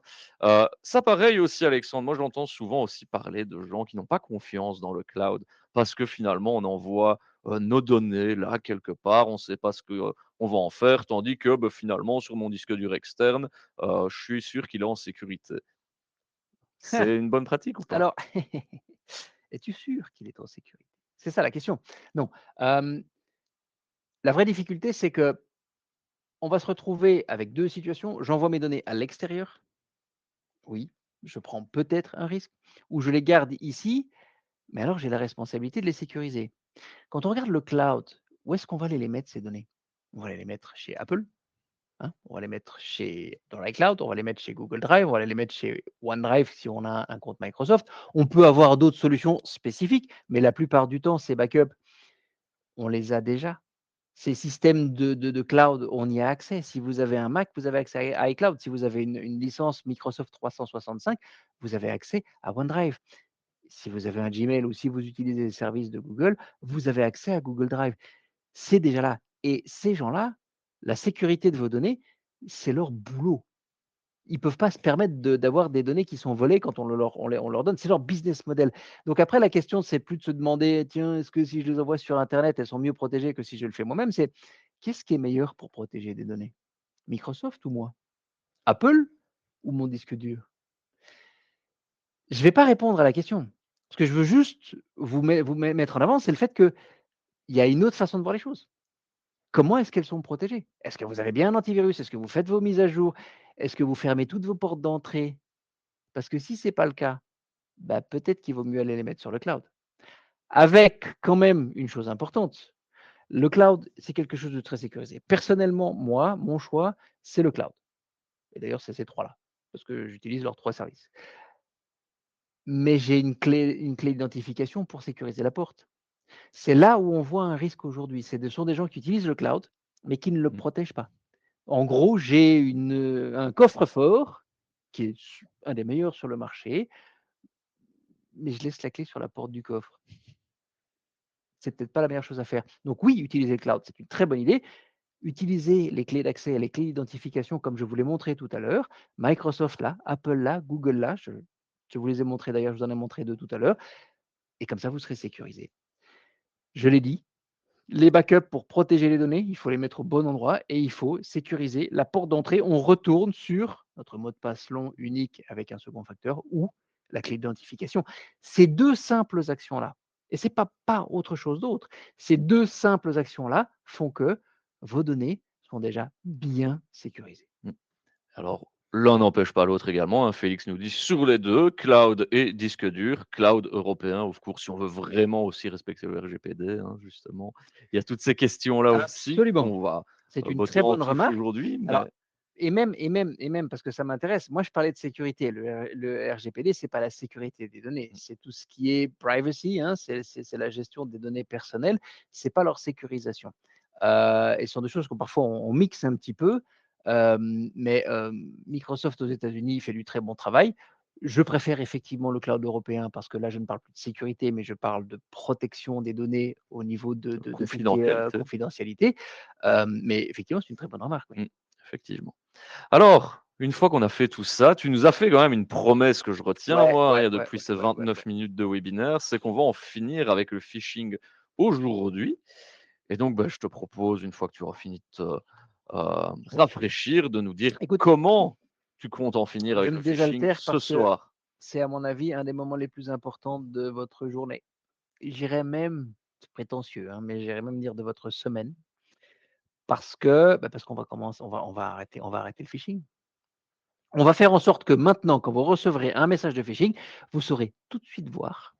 Speaker 1: Ça pareil aussi Alexandre, moi j'entends souvent aussi parler de gens qui n'ont pas confiance dans le cloud parce que finalement on envoie, nos données là quelque part, on ne sait pas ce que, on va en faire tandis que, bah, finalement sur mon disque dur externe, je suis sûr qu'il est en sécurité. C'est une bonne pratique ou pas?
Speaker 2: Alors, es-tu sûr qu'il est en sécurité? C'est ça la question. Non, hem, la vraie difficulté, c'est qu'on va se retrouver avec 2 situations. J'envoie mes données à l'extérieur, oui, je prends peut-être un risque, ou je les garde ici, mais alors j'ai la responsabilité de les sécuriser. Quand on regarde le cloud, où est-ce qu'on va aller les mettre ces données? On va aller les mettre chez Apple, hein, on va les mettre chez dans l'iCloud, on va les mettre chez Google Drive, on va les mettre chez OneDrive si on a un compte Microsoft. On peut avoir d'autres solutions spécifiques, mais la plupart du temps, ces backups, on les a déjà. Ces systèmes de cloud, on y a accès. Si vous avez un Mac, vous avez accès à iCloud. Si vous avez une licence Microsoft 365, vous avez accès à OneDrive. Si vous avez un Gmail ou si vous utilisez les services de Google, vous avez accès à Google Drive. C'est déjà là et ces gens-là, la sécurité de vos données, c'est leur boulot. Ils peuvent pas se permettre d'avoir des données qui sont volées quand on leur donne. C'est leur business model. Donc après, la question, c'est plus de se demander: «Tiens, est-ce que si je les envoie sur internet, elles sont mieux protégées que si je le fais moi-même?» C'est: «Qu'est-ce qui est meilleur pour protéger des données? Microsoft ou moi? Apple ou mon disque dur?» Je vais pas répondre à la question. Ce que je veux juste mettre en avant, c'est le fait qu'il y a une autre façon de voir les choses. Comment est-ce qu'elles sont protégées? Est-ce que vous avez bien un antivirus? Est-ce que vous faites vos mises à jour? Est-ce que vous fermez toutes vos portes d'entrée? Parce que si c'est pas le cas, bah, peut-être qu'il vaut mieux aller les mettre sur le cloud. Avec quand même une chose importante, le cloud, c'est quelque chose de très sécurisé. Personnellement, moi, mon choix, c'est le cloud et d'ailleurs, c'est ces 3 là, parce que j'utilise leurs 3 services. Mais j'ai une clé d'identification pour sécuriser la porte. C'est là où on voit un risque aujourd'hui. Ce sont des gens qui utilisent le cloud, mais qui ne le
Speaker 1: Mmh.
Speaker 2: protègent pas. En gros, j'ai un coffre-fort qui est un des meilleurs sur le marché, mais je laisse la clé sur la porte du coffre. C'est peut-être pas la meilleure chose à faire. Donc oui, utiliser le cloud, c'est une très bonne idée. Utilisez les clés d'accès, les clés d'identification comme je vous l'ai montré tout à l'heure. Microsoft là, Apple là, Google là, je vous les ai montrés d'ailleurs, je vous en ai montré 2 tout à l'heure et comme ça vous serez sécurisés. Je l'ai dit, les backups pour protéger les données, il faut les mettre au bon endroit et il faut sécuriser la porte d'entrée. On retourne sur notre mot de passe long unique avec un second facteur ou la clé d'identification. Ces 2 simples actions-là, et c'est pas autre chose d'autre, ces 2 simples actions-là font que vos données sont déjà bien sécurisées.
Speaker 1: Mmh. Alors, l'un n'empêche pas l'autre également, hein. Félix nous dit sur les 2, cloud et disque dur, cloud européen, of course, si on veut vraiment aussi respecter le RGPD, hein, justement. Il y a toutes ces questions-là aussi
Speaker 2: Absolument.
Speaker 1: qu'on va,
Speaker 2: C'est une
Speaker 1: botter
Speaker 2: très
Speaker 1: en
Speaker 2: bonne
Speaker 1: touche
Speaker 2: remarque.
Speaker 1: aujourd'hui,
Speaker 2: Alors
Speaker 1: mais
Speaker 2: et même parce que ça m'intéresse, moi je parlais de sécurité. Le RGPD, c'est pas la sécurité des données,
Speaker 1: mmh,
Speaker 2: c'est tout ce qui est privacy, hein, c'est la gestion des données personnelles, c'est pas leur sécurisation. Et ce sont des choses que parfois on mixe un petit peu, mais Microsoft aux États-Unis fait du très bon travail. Je préfère effectivement le cloud européen parce que là, je ne parle plus de sécurité, mais je parle de protection des données au niveau de tout ce qui est,
Speaker 1: confidentialité.
Speaker 2: confidentialité. Mais effectivement, c'est une très bonne remarque, oui.
Speaker 1: Mmh, effectivement. Alors, une fois qu'on a fait tout ça, tu nous as fait quand même une promesse que je retiens
Speaker 2: Ouais,
Speaker 1: moi, hein, il
Speaker 2: ouais,
Speaker 1: y a
Speaker 2: ouais,
Speaker 1: depuis
Speaker 2: ouais,
Speaker 1: ces
Speaker 2: ouais, ouais,
Speaker 1: 29
Speaker 2: ouais.
Speaker 1: minutes de webinaire, c'est qu'on va en finir avec le phishing aujourd'hui et donc, bah, je te propose une fois que tu auras fini de te, rafraîchir, de nous dire
Speaker 2: Écoute,
Speaker 1: comment tu comptes en finir
Speaker 2: je
Speaker 1: avec
Speaker 2: me
Speaker 1: le phishing
Speaker 2: désaltère
Speaker 1: ce
Speaker 2: parce que
Speaker 1: soir?
Speaker 2: c'est à mon avis un des moments les plus importants de votre journée. J'irais même, c'est prétentieux, hein, mais j'irais même dire de votre semaine parce que, parce qu'on va commencer on va arrêter le phishing. On va faire en sorte que maintenant, quand vous recevrez un message de phishing, vous saurez tout de suite voir,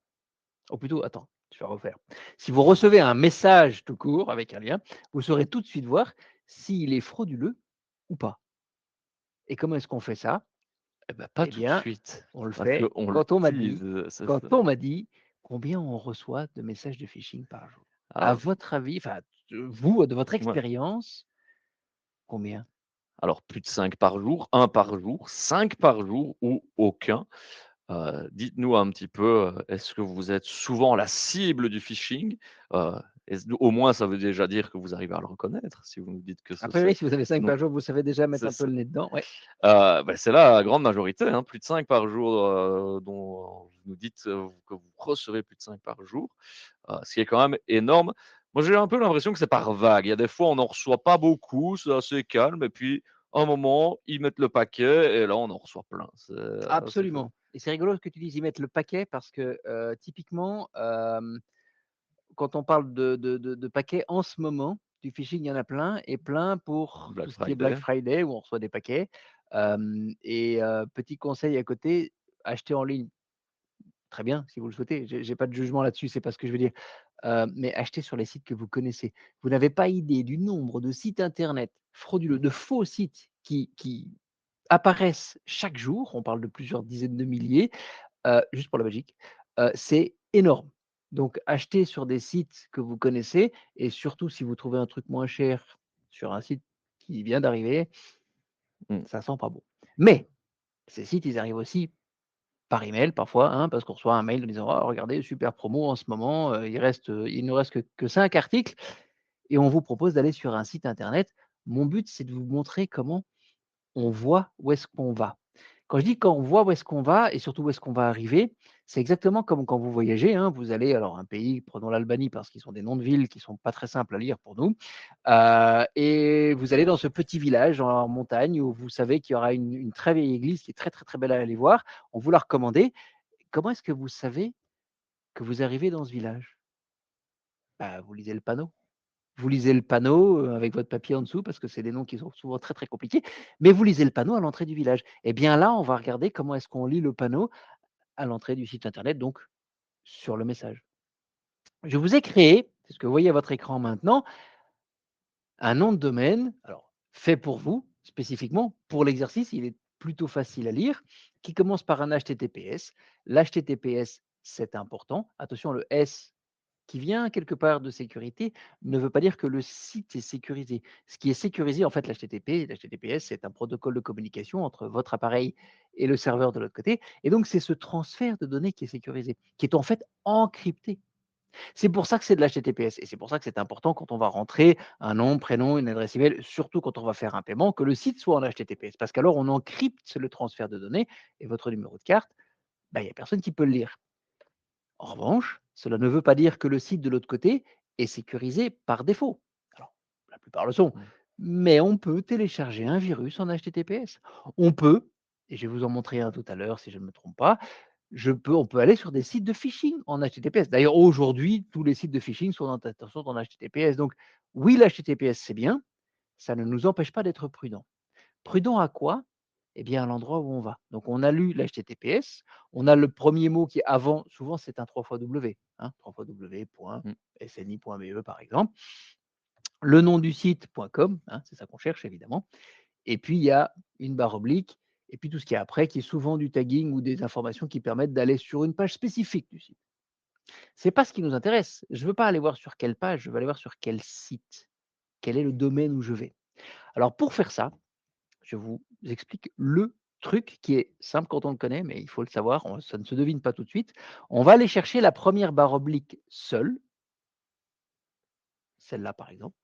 Speaker 2: ou plutôt, attends, je vais refaire. Si vous recevez un message tout court avec un lien, vous saurez tout de suite voir s'il est frauduleux ou pas. Et comment est-ce qu'on fait ça?
Speaker 1: Eh bah, pas
Speaker 2: Eh
Speaker 1: tout de
Speaker 2: bien,
Speaker 1: suite,
Speaker 2: on le
Speaker 1: parce
Speaker 2: fait
Speaker 1: qu'on
Speaker 2: quand on m'a dit
Speaker 1: l'utilise, c'est ça.
Speaker 2: quand on m'a dit combien on reçoit de messages de phishing par jour. À
Speaker 1: Alors
Speaker 2: votre avis, enfin, vous, de votre
Speaker 1: ouais,
Speaker 2: expérience, combien?
Speaker 1: alors plus de 5 par jour, un par jour, 5 par jour ou aucun. Dites-nous un petit peu, est-ce que vous êtes souvent la cible du phishing? Heu, est-ce au moins ça veut déjà dire que vous arrivez à le reconnaître, si vous nous dites que
Speaker 2: A
Speaker 1: ce
Speaker 2: priori,
Speaker 1: c'est
Speaker 2: si vous avez 5
Speaker 1: donc
Speaker 2: par jour, vous savez déjà mettre
Speaker 1: c'est
Speaker 2: un peu
Speaker 1: ça.
Speaker 2: le nez dedans, ouais.
Speaker 1: C'est la grande majorité, hein, plus de 5 par jour, dont vous nous dites, que vous recevez plus de 5 par jour, ce qui est quand même énorme. Moi, j'ai un peu l'impression que c'est par vague. Il y a des fois, on n'en reçoit pas beaucoup, c'est assez calme et puis, un moment, ils mettent le paquet et là, on en reçoit plein. C'est assez fou.
Speaker 2: Absolument, et c'est rigolo que tu dises: «Ils mettent le paquet» parce que, typiquement, quand on parle de paquets en ce moment, du phishing, il y en a plein et plein pour tout
Speaker 1: Black
Speaker 2: ce qui est Black
Speaker 1: Friday.
Speaker 2: Friday où on reçoit des paquets. Petit conseil à côté, acheter en ligne, très bien si vous le souhaitez, j'ai pas de jugement là-dessus, c'est pas ce que je veux dire. Mais achetez sur les sites que vous connaissez. Vous n'avez pas idée du nombre de sites internet frauduleux, de faux sites qui apparaissent chaque jour, on parle de plusieurs dizaines de milliers, juste pour la Belgique, c'est énorme. Donc achetez sur des sites que vous connaissez et surtout si vous trouvez un truc moins cher sur un site qui vient d'arriver,
Speaker 1: Mmh.
Speaker 2: ça sent pas bon. Mais ces sites, ils arrivent aussi par email parfois, hein, parce qu'on reçoit un mail en disant: «Oh regardez, super promo en ce moment, il ne reste que 5 articles» et on vous propose d'aller sur un site internet. Mon but, c'est de vous montrer comment on voit où est-ce qu'on va. Quand je dis quand on voit où est-ce qu'on va et surtout où est-ce qu'on va arriver, c'est exactement comme quand vous voyagez, hein, vous allez alors un pays, prenons l'Albanie parce qu'ils sont des noms de villes qui sont pas très simples à lire pour nous, et vous allez dans ce petit village en montagne où vous savez qu'il y aura une très vieille église qui est très, très, très belle à aller voir. On vous l'a recommandée. Comment est-ce que vous savez que vous arrivez dans ce village? Bah, vous lisez le panneau. Vous lisez le panneau, avec votre papier en dessous parce que c'est des noms qui sont souvent très, très compliqués, mais vous lisez le panneau à l'entrée du village. Et bien là, on va regarder comment est-ce qu'on lit le panneau à l'entrée du site internet, donc sur le message. Je vous ai créé, c'est ce que vous voyez à votre écran maintenant, un nom de domaine, alors fait pour vous, spécifiquement pour l'exercice, il est plutôt facile à lire, qui commence par un HTTPS. L'HTTPS, c'est important. Attention, le S qui vient quelque part de sécurité ne veut pas dire que le site est sécurisé. Ce qui est sécurisé, en fait, l'HTTPS, c'est un protocole de communication entre votre appareil et le serveur de l'autre côté. Et donc, c'est ce transfert de données qui est sécurisé, qui est en fait encrypté. C'est pour ça que c'est de l'HTTPS et c'est pour ça que c'est important quand on va rentrer un nom, prénom, une adresse email, surtout quand on va faire un paiement, que le site soit en HTTPS. Parce qu'alors, on encrypte le transfert de données et votre numéro de carte, bah, il n'y a personne qui peut le lire. En revanche, cela ne veut pas dire que le site de l'autre côté est sécurisé par défaut. Alors, la plupart le sont,
Speaker 1: Mmh.
Speaker 2: mais on peut télécharger un virus en HTTPS. On peut, et je vais vous en montrer un tout à l'heure si je ne me trompe pas, on peut aller sur des sites de phishing en HTTPS. D'ailleurs, aujourd'hui, tous les sites de phishing sont en HTTPS. Donc, oui, l'HTTPS, c'est bien, ça ne nous empêche pas d'être prudent. Prudent à quoi? Eh bien, à l'endroit où on va. Donc on a lu l'HTTPS, on a le premier mot qui est avant, souvent c'est un 3 fois W, hein, 3 fois
Speaker 1: Mmh.
Speaker 2: w.sni.be par exemple. Le nom du site .com, hein, c'est ça qu'on cherche évidemment. Et puis il y a une barre oblique, et puis tout ce qui est après, qui est souvent du tagging ou des informations qui permettent d'aller sur une page spécifique du site. C'est pas ce qui nous intéresse. Je ne veux pas aller voir sur quelle page, je veux aller voir sur quel site. Quel est le domaine où je vais? Alors pour faire ça, je vous explique le truc qui est simple quand on le connaît, mais il faut le savoir, ça ne se devine pas tout de suite. On va aller chercher la première barre oblique seule, celle-là par exemple.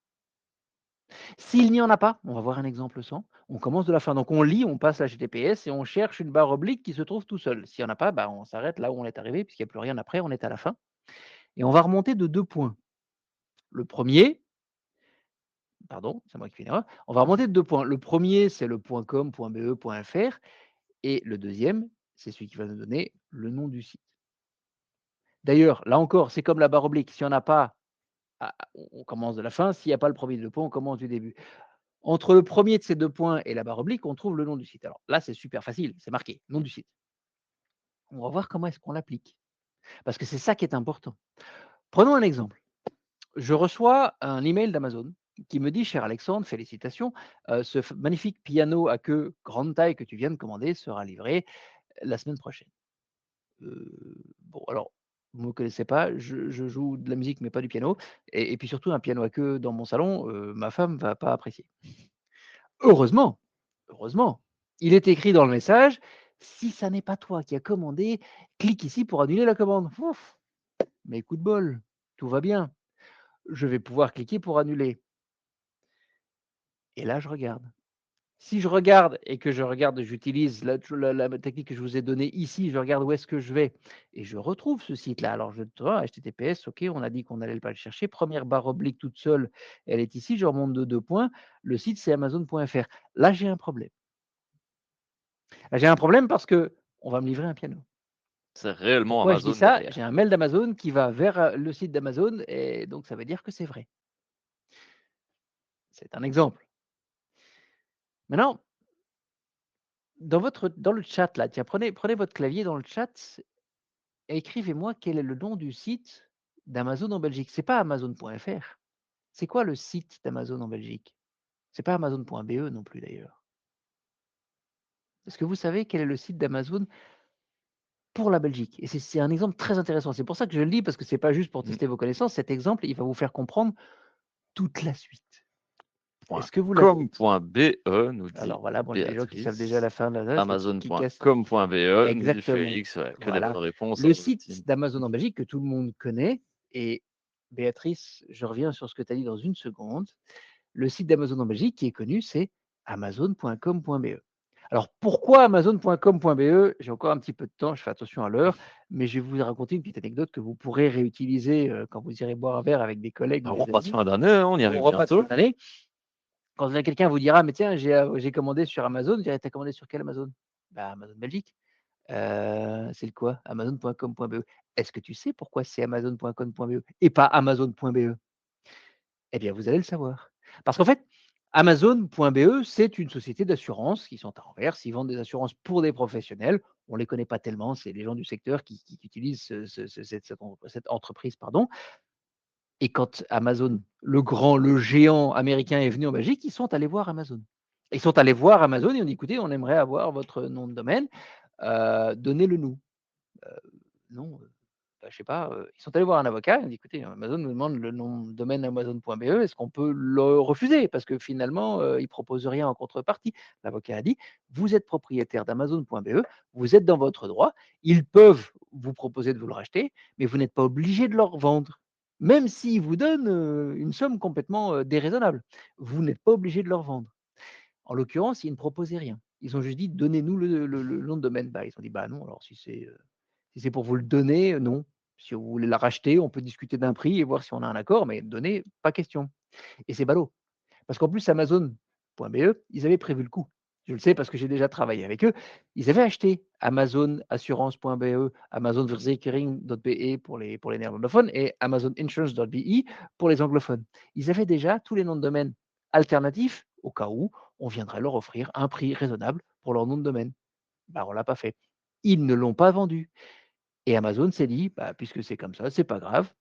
Speaker 2: S'il n'y en a pas, on va voir un exemple sans. On commence de la fin. Donc on lit, on passe HTTPS et on cherche une barre oblique qui se trouve tout seul. S'il n'y en a pas, bah, on s'arrête là où on est arrivé, puisqu'il n'y a plus rien après, on est à la fin. Et on va remonter de 2 points. Le premier, pardon, c'est moi qui fais une erreur. On va remonter de 2 points. Le premier, c'est le .com, .be, .fr. Et le deuxième, c'est celui qui va nous donner le nom du site. D'ailleurs, là encore, c'est comme la barre oblique, si on n'a pas on commence de la fin, s'il n'y a pas le premier des 2 points, on commence du début. Entre le premier de ces 2 points et la barre oblique, on trouve le nom du site. Alors là, c'est super facile, c'est marqué, nom du site. On va voir comment est-ce qu'on l'applique, parce que c'est ça qui est important. Prenons un exemple. Je reçois un email d'Amazon qui me dit: «Cher Alexandre, félicitations, ce magnifique piano à queue grande taille que tu viens de commander sera livré la semaine prochaine». Bon alors, vous ne me connaissez pas, je joue de la musique mais pas du piano et puis surtout un piano à queue dans mon salon, ma femme va pas apprécier. Heureusement, heureusement, il est écrit dans le message: «Si ça n'est pas toi qui as commandé, clique ici pour annuler la commande». Ouf! Mes coups de bol, tout va bien. Je vais pouvoir cliquer pour annuler et là je regarde. Si je regarde et que je regarde, j'utilise la technique que je vous ai donnée ici, je regarde où est-ce que je vais et je retrouve ce site-là. Alors je dois HTTPS, OK, on a dit qu'on allait pas le chercher. Première barre oblique toute seule, elle est ici, je remonte de 2 points. Le site, c'est amazon.fr. Là, j'ai un problème. Là, j'ai un problème parce que on va me livrer un piano.
Speaker 1: C'est réellement
Speaker 2: Pourquoi je dis
Speaker 1: Amazon
Speaker 2: ça? J'ai
Speaker 1: derrière.
Speaker 2: un mail d'Amazon qui va vers, le site d'Amazon et donc ça veut dire que c'est vrai. C'est un exemple. Maintenant, dans le chat là, tiens, prenez votre clavier dans le chat. Écrivez-moi quel est le nom du site d'Amazon en Belgique. C'est pas amazon.fr. C'est quoi le site d'Amazon en Belgique? C'est pas amazon.be non plus d'ailleurs. Est-ce que vous savez quel est le site d'Amazon pour la Belgique? Et c'est un exemple très intéressant. C'est pour ça que je le lis parce que c'est pas juste pour
Speaker 1: Mmh.
Speaker 2: tester vos connaissances. Cet exemple, il va vous faire comprendre toute la suite.
Speaker 1: Point
Speaker 2: Est-ce que vous l'avez?
Speaker 1: .com.be nous dit
Speaker 2: Alors voilà, bon, il y a des gens qui savent déjà
Speaker 1: Béatrice.
Speaker 2: la fin de la qui cassent
Speaker 1: Amazon.com.be nous dit
Speaker 2: exactement.
Speaker 1: Félix, ouais, que des bonnes
Speaker 2: Voilà.
Speaker 1: réponses,
Speaker 2: Le
Speaker 1: hein, vous étiez
Speaker 2: site d'Amazon en Belgique que tout le monde connaît et Béatrice, je reviens sur ce que tu as dit dans une seconde. Le site d'Amazon en Belgique qui est connu, c'est amazon.com.be. Alors pourquoi amazon.com.be? J'ai encore un petit peu de temps, je fais attention à l'heure, mais je vais vous raconter une petite anecdote que vous pourrez réutiliser, quand vous irez boire un verre avec des collègues
Speaker 1: un
Speaker 2: ou des
Speaker 1: repas de
Speaker 2: amis.
Speaker 1: fin d'année, hein, on y
Speaker 2: Au
Speaker 1: arrive
Speaker 2: repas de fin
Speaker 1: bientôt.
Speaker 2: d'année, quand quelqu'un vous dira: «Mais tiens, j'ai commandé sur Amazon», vous direz: «Tu as commandé sur quel Amazon?» «Bah, Amazon Belgique». C'est le quoi? Amazon.com.be. Est-ce que tu sais pourquoi c'est amazon.com.be et pas amazon.be? Eh bien, vous allez le savoir. Parce qu'en fait, amazon.be, c'est une société d'assurance qui sont à Anvers. Ils vendent des assurances pour des professionnels. On ne les connaît pas tellement, c'est les gens du secteur qui utilisent cette entreprise, pardon. Et quand Amazon, le géant américain est venu en Belgique, ils sont allés voir Amazon. Ils sont allés voir Amazon et ont dit: «Écoutez, on aimerait avoir votre nom de domaine, donnez-le nous». Non, bah, je sais pas, ils sont allés voir un avocat, ils ont dit: «Écoutez, Amazon nous demande le nom de domaine amazon.be, est-ce qu'on peut le refuser? Parce que finalement, ils proposent rien en contrepartie». L'avocat a dit: «Vous êtes propriétaire d'amazon.be, vous êtes dans votre droit, ils peuvent vous proposer de vous le racheter, mais vous n'êtes pas obligé de leur vendre. Même s'ils vous donnent, une somme complètement, déraisonnable, vous n'êtes pas obligé de leur vendre». En l'occurrence, ils ne proposaient rien. Ils ont juste dit: «Donnez-nous le nom de domaine». Bah, ils ont dit: «Bah, non, alors si c'est pour vous le donner, non. Si vous voulez la racheter, on peut discuter d'un prix et voir si on a un accord, mais donner, pas question». Et c'est ballot. Parce qu'en plus, amazon.be, ils avaient prévu le coup. Je le sais parce que j'ai déjà travaillé avec eux. Ils avaient acheté Amazon Assurance.be, Amazon Verzekering.be pour les néerlandophones et Amazon Insurance.be pour les anglophones. Ils avaient déjà tous les noms de domaine alternatifs au cas où on viendrait leur offrir un prix raisonnable pour leur nom de domaine. Bah, on l'a pas fait. Ils ne l'ont pas vendu. Et Amazon s'est dit: «Bah, puisque c'est comme ça, c'est pas grave».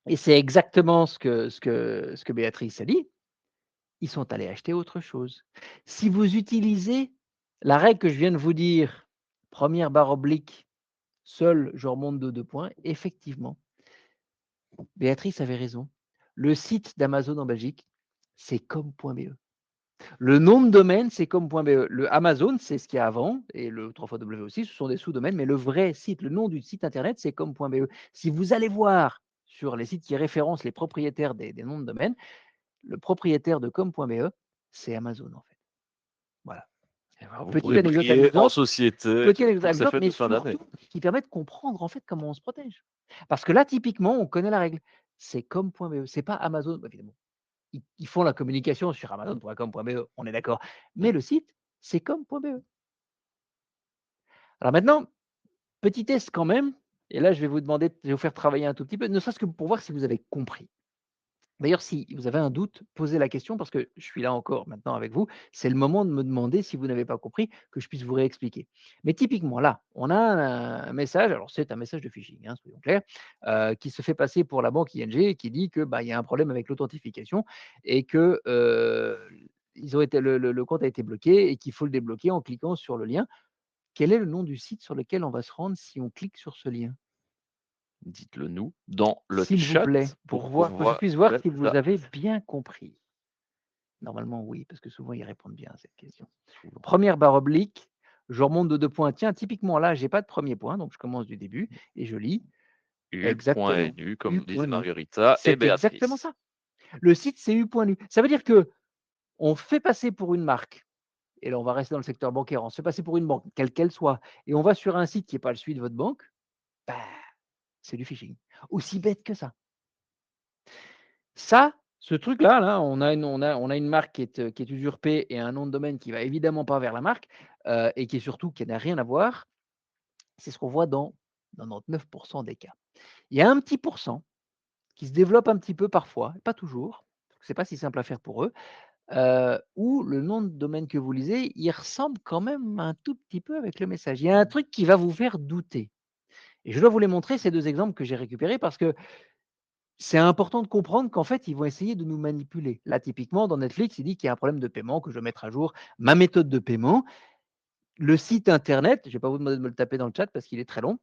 Speaker 2: Et c'est exactement ce que Béatrice a dit. Ils sont allés acheter autre chose. Si vous utilisez la règle que je viens de vous dire, première barre oblique, seul je remonte de 2 points, effectivement, Béatrice avait raison. Le site d'Amazon en Belgique, c'est com.be. Le nom de domaine, c'est com.be. Le Amazon, c'est ce qu'il y a avant et le 3 fois W aussi, ce sont des sous-domaines, mais le vrai site, le nom du site internet, c'est com.be. Si vous allez voir sur les sites qui référencent les propriétaires des noms de domaine, le propriétaire de com.be, c'est Amazon en fait. Voilà.
Speaker 1: Et ben, vous
Speaker 2: Petite
Speaker 1: pourrez
Speaker 2: anecdote
Speaker 1: briller en
Speaker 2: amusante,
Speaker 1: société
Speaker 2: petite anecdote
Speaker 1: pour ces
Speaker 2: amusante,
Speaker 1: fêtes
Speaker 2: mais
Speaker 1: de fin d'année.
Speaker 2: surtout qui permet de comprendre en fait comment on se protège. Parce que là, typiquement, on connaît la règle. C'est com.be, c'est pas Amazon, bah, évidemment. Ils font la communication sur amazon.com.be, on est d'accord.
Speaker 1: Mmh.
Speaker 2: Mais le site, c'est com.be. Alors maintenant, petit test quand même, et là je vais vous faire travailler un tout petit peu, ne serait-ce que pour voir si vous avez compris. D'ailleurs, si vous avez un doute, posez la question parce que je suis là encore maintenant avec vous. C'est le moment de me demander si vous n'avez pas compris, que je puisse vous réexpliquer. Mais typiquement, là, on a un message, alors c'est un message de phishing, hein, soyons clairs, qui se fait passer pour la banque ING et qui dit que bah, il y a un problème avec l'authentification et que ils ont été, le compte a été bloqué et qu'il faut le débloquer en cliquant sur le lien. Quel est le nom du site sur lequel on va se rendre si on clique sur ce lien?
Speaker 1: Dites-le nous dans le
Speaker 2: S'il vous
Speaker 1: chat
Speaker 2: plaît,
Speaker 1: pour
Speaker 2: pour que je
Speaker 1: pouvoir
Speaker 2: puisse voir si
Speaker 1: mettre
Speaker 2: vous
Speaker 1: ça
Speaker 2: avez bien compris. Normalement, oui, parce que souvent, ils répondent bien à cette question.
Speaker 1: souvent.
Speaker 2: Première barre oblique, je remonte de 2 points. Tiens, typiquement là, j'ai pas de premier point, donc je commence du début et je lis exactement.
Speaker 1: U.nu, comme disent
Speaker 2: U.nu.
Speaker 1: Margarita et
Speaker 2: C'est exactement
Speaker 1: Béatrice.
Speaker 2: ça. Le site, c'est U.nu. Ça veut dire que on fait passer pour une marque, et là, on va rester dans le secteur bancaire, on se fait passer pour une banque, quelle qu'elle soit, et on va sur un site qui n'est pas celui de votre banque, bah, c'est du phishing. Aussi bête que ça. Ça, ce truc-là, là, on a une marque qui est usurpée et un nom de domaine qui va évidemment pas vers la marque, et qui n'a rien à voir. C'est ce qu'on voit dans 99 des cas. Il y a un petit pourcent qui se développe un petit peu parfois, pas toujours, parce que c'est pas si simple à faire pour eux, où le nom de domaine que vous lisez, il ressemble quand même un tout petit peu avec le message. Il y a un truc qui va vous faire douter et je dois vous les montrer ces 2 exemples que j'ai récupérés parce que c'est important de comprendre qu'en fait, ils vont essayer de nous manipuler. Là, typiquement, dans Netflix, il dit qu'il y a un problème de paiement, que je dois mettre à jour ma méthode de paiement. Le site internet, je ne vais pas vous demander de me le taper dans le chat parce qu'il est très long.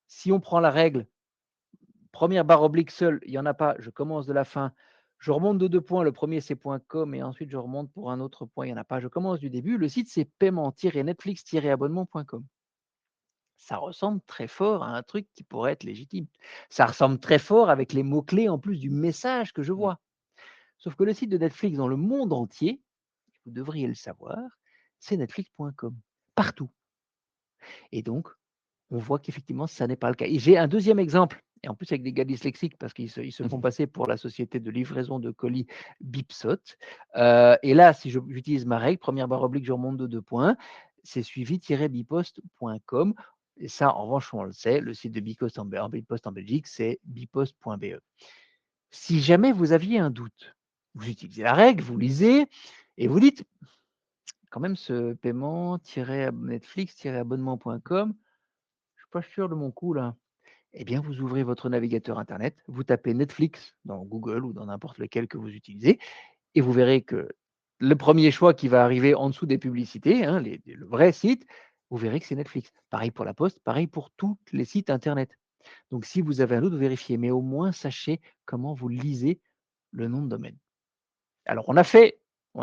Speaker 2: Si on prend la règle, première barre oblique seule, il n'y en a pas, je commence de la fin, je remonte de 2 points, le premier c'est .com et ensuite je remonte pour un autre point, il n'y en a pas, je commence du début. Le site c'est paiement-netflix-abonnement.com. Ça ressemble très fort à un truc qui pourrait être légitime. Ça ressemble très fort avec les mots-clés en plus du message que je
Speaker 1: Mmh.
Speaker 2: vois. Sauf que le site de Netflix dans le monde entier, vous devriez le savoir, c'est netflix.com, partout. Et donc, on voit qu'effectivement, ça n'est pas le cas. Et j'ai un deuxième exemple, et en plus avec des gars dyslexiques, parce qu'ils se font passer pour la société de livraison de colis Bipsot. Et là, si j'utilise ma règle, première barre oblique, je remonte de 2 points, c'est suivi-bipost.com. Et ça, en revanche, on le sait, le site de Bipost en Belgique, c'est bipost.be. Si jamais vous aviez un doute, vous utilisez la règle, vous lisez et vous dites: «Quand même ce paiement-netflix-abonnement.com, je suis pas sûr de mon coup là». Eh bien, vous ouvrez votre navigateur internet, vous tapez Netflix dans Google ou dans n'importe lequel que vous utilisez et vous verrez que le premier choix qui va arriver en dessous des publicités, hein, le vrai site, vous verrez que c'est Netflix. Pareil pour la poste, pareil pour tous les sites internet. Donc si vous avez un doute, vérifiez, mais au moins sachez comment vous lisez le nom de domaine. Alors on a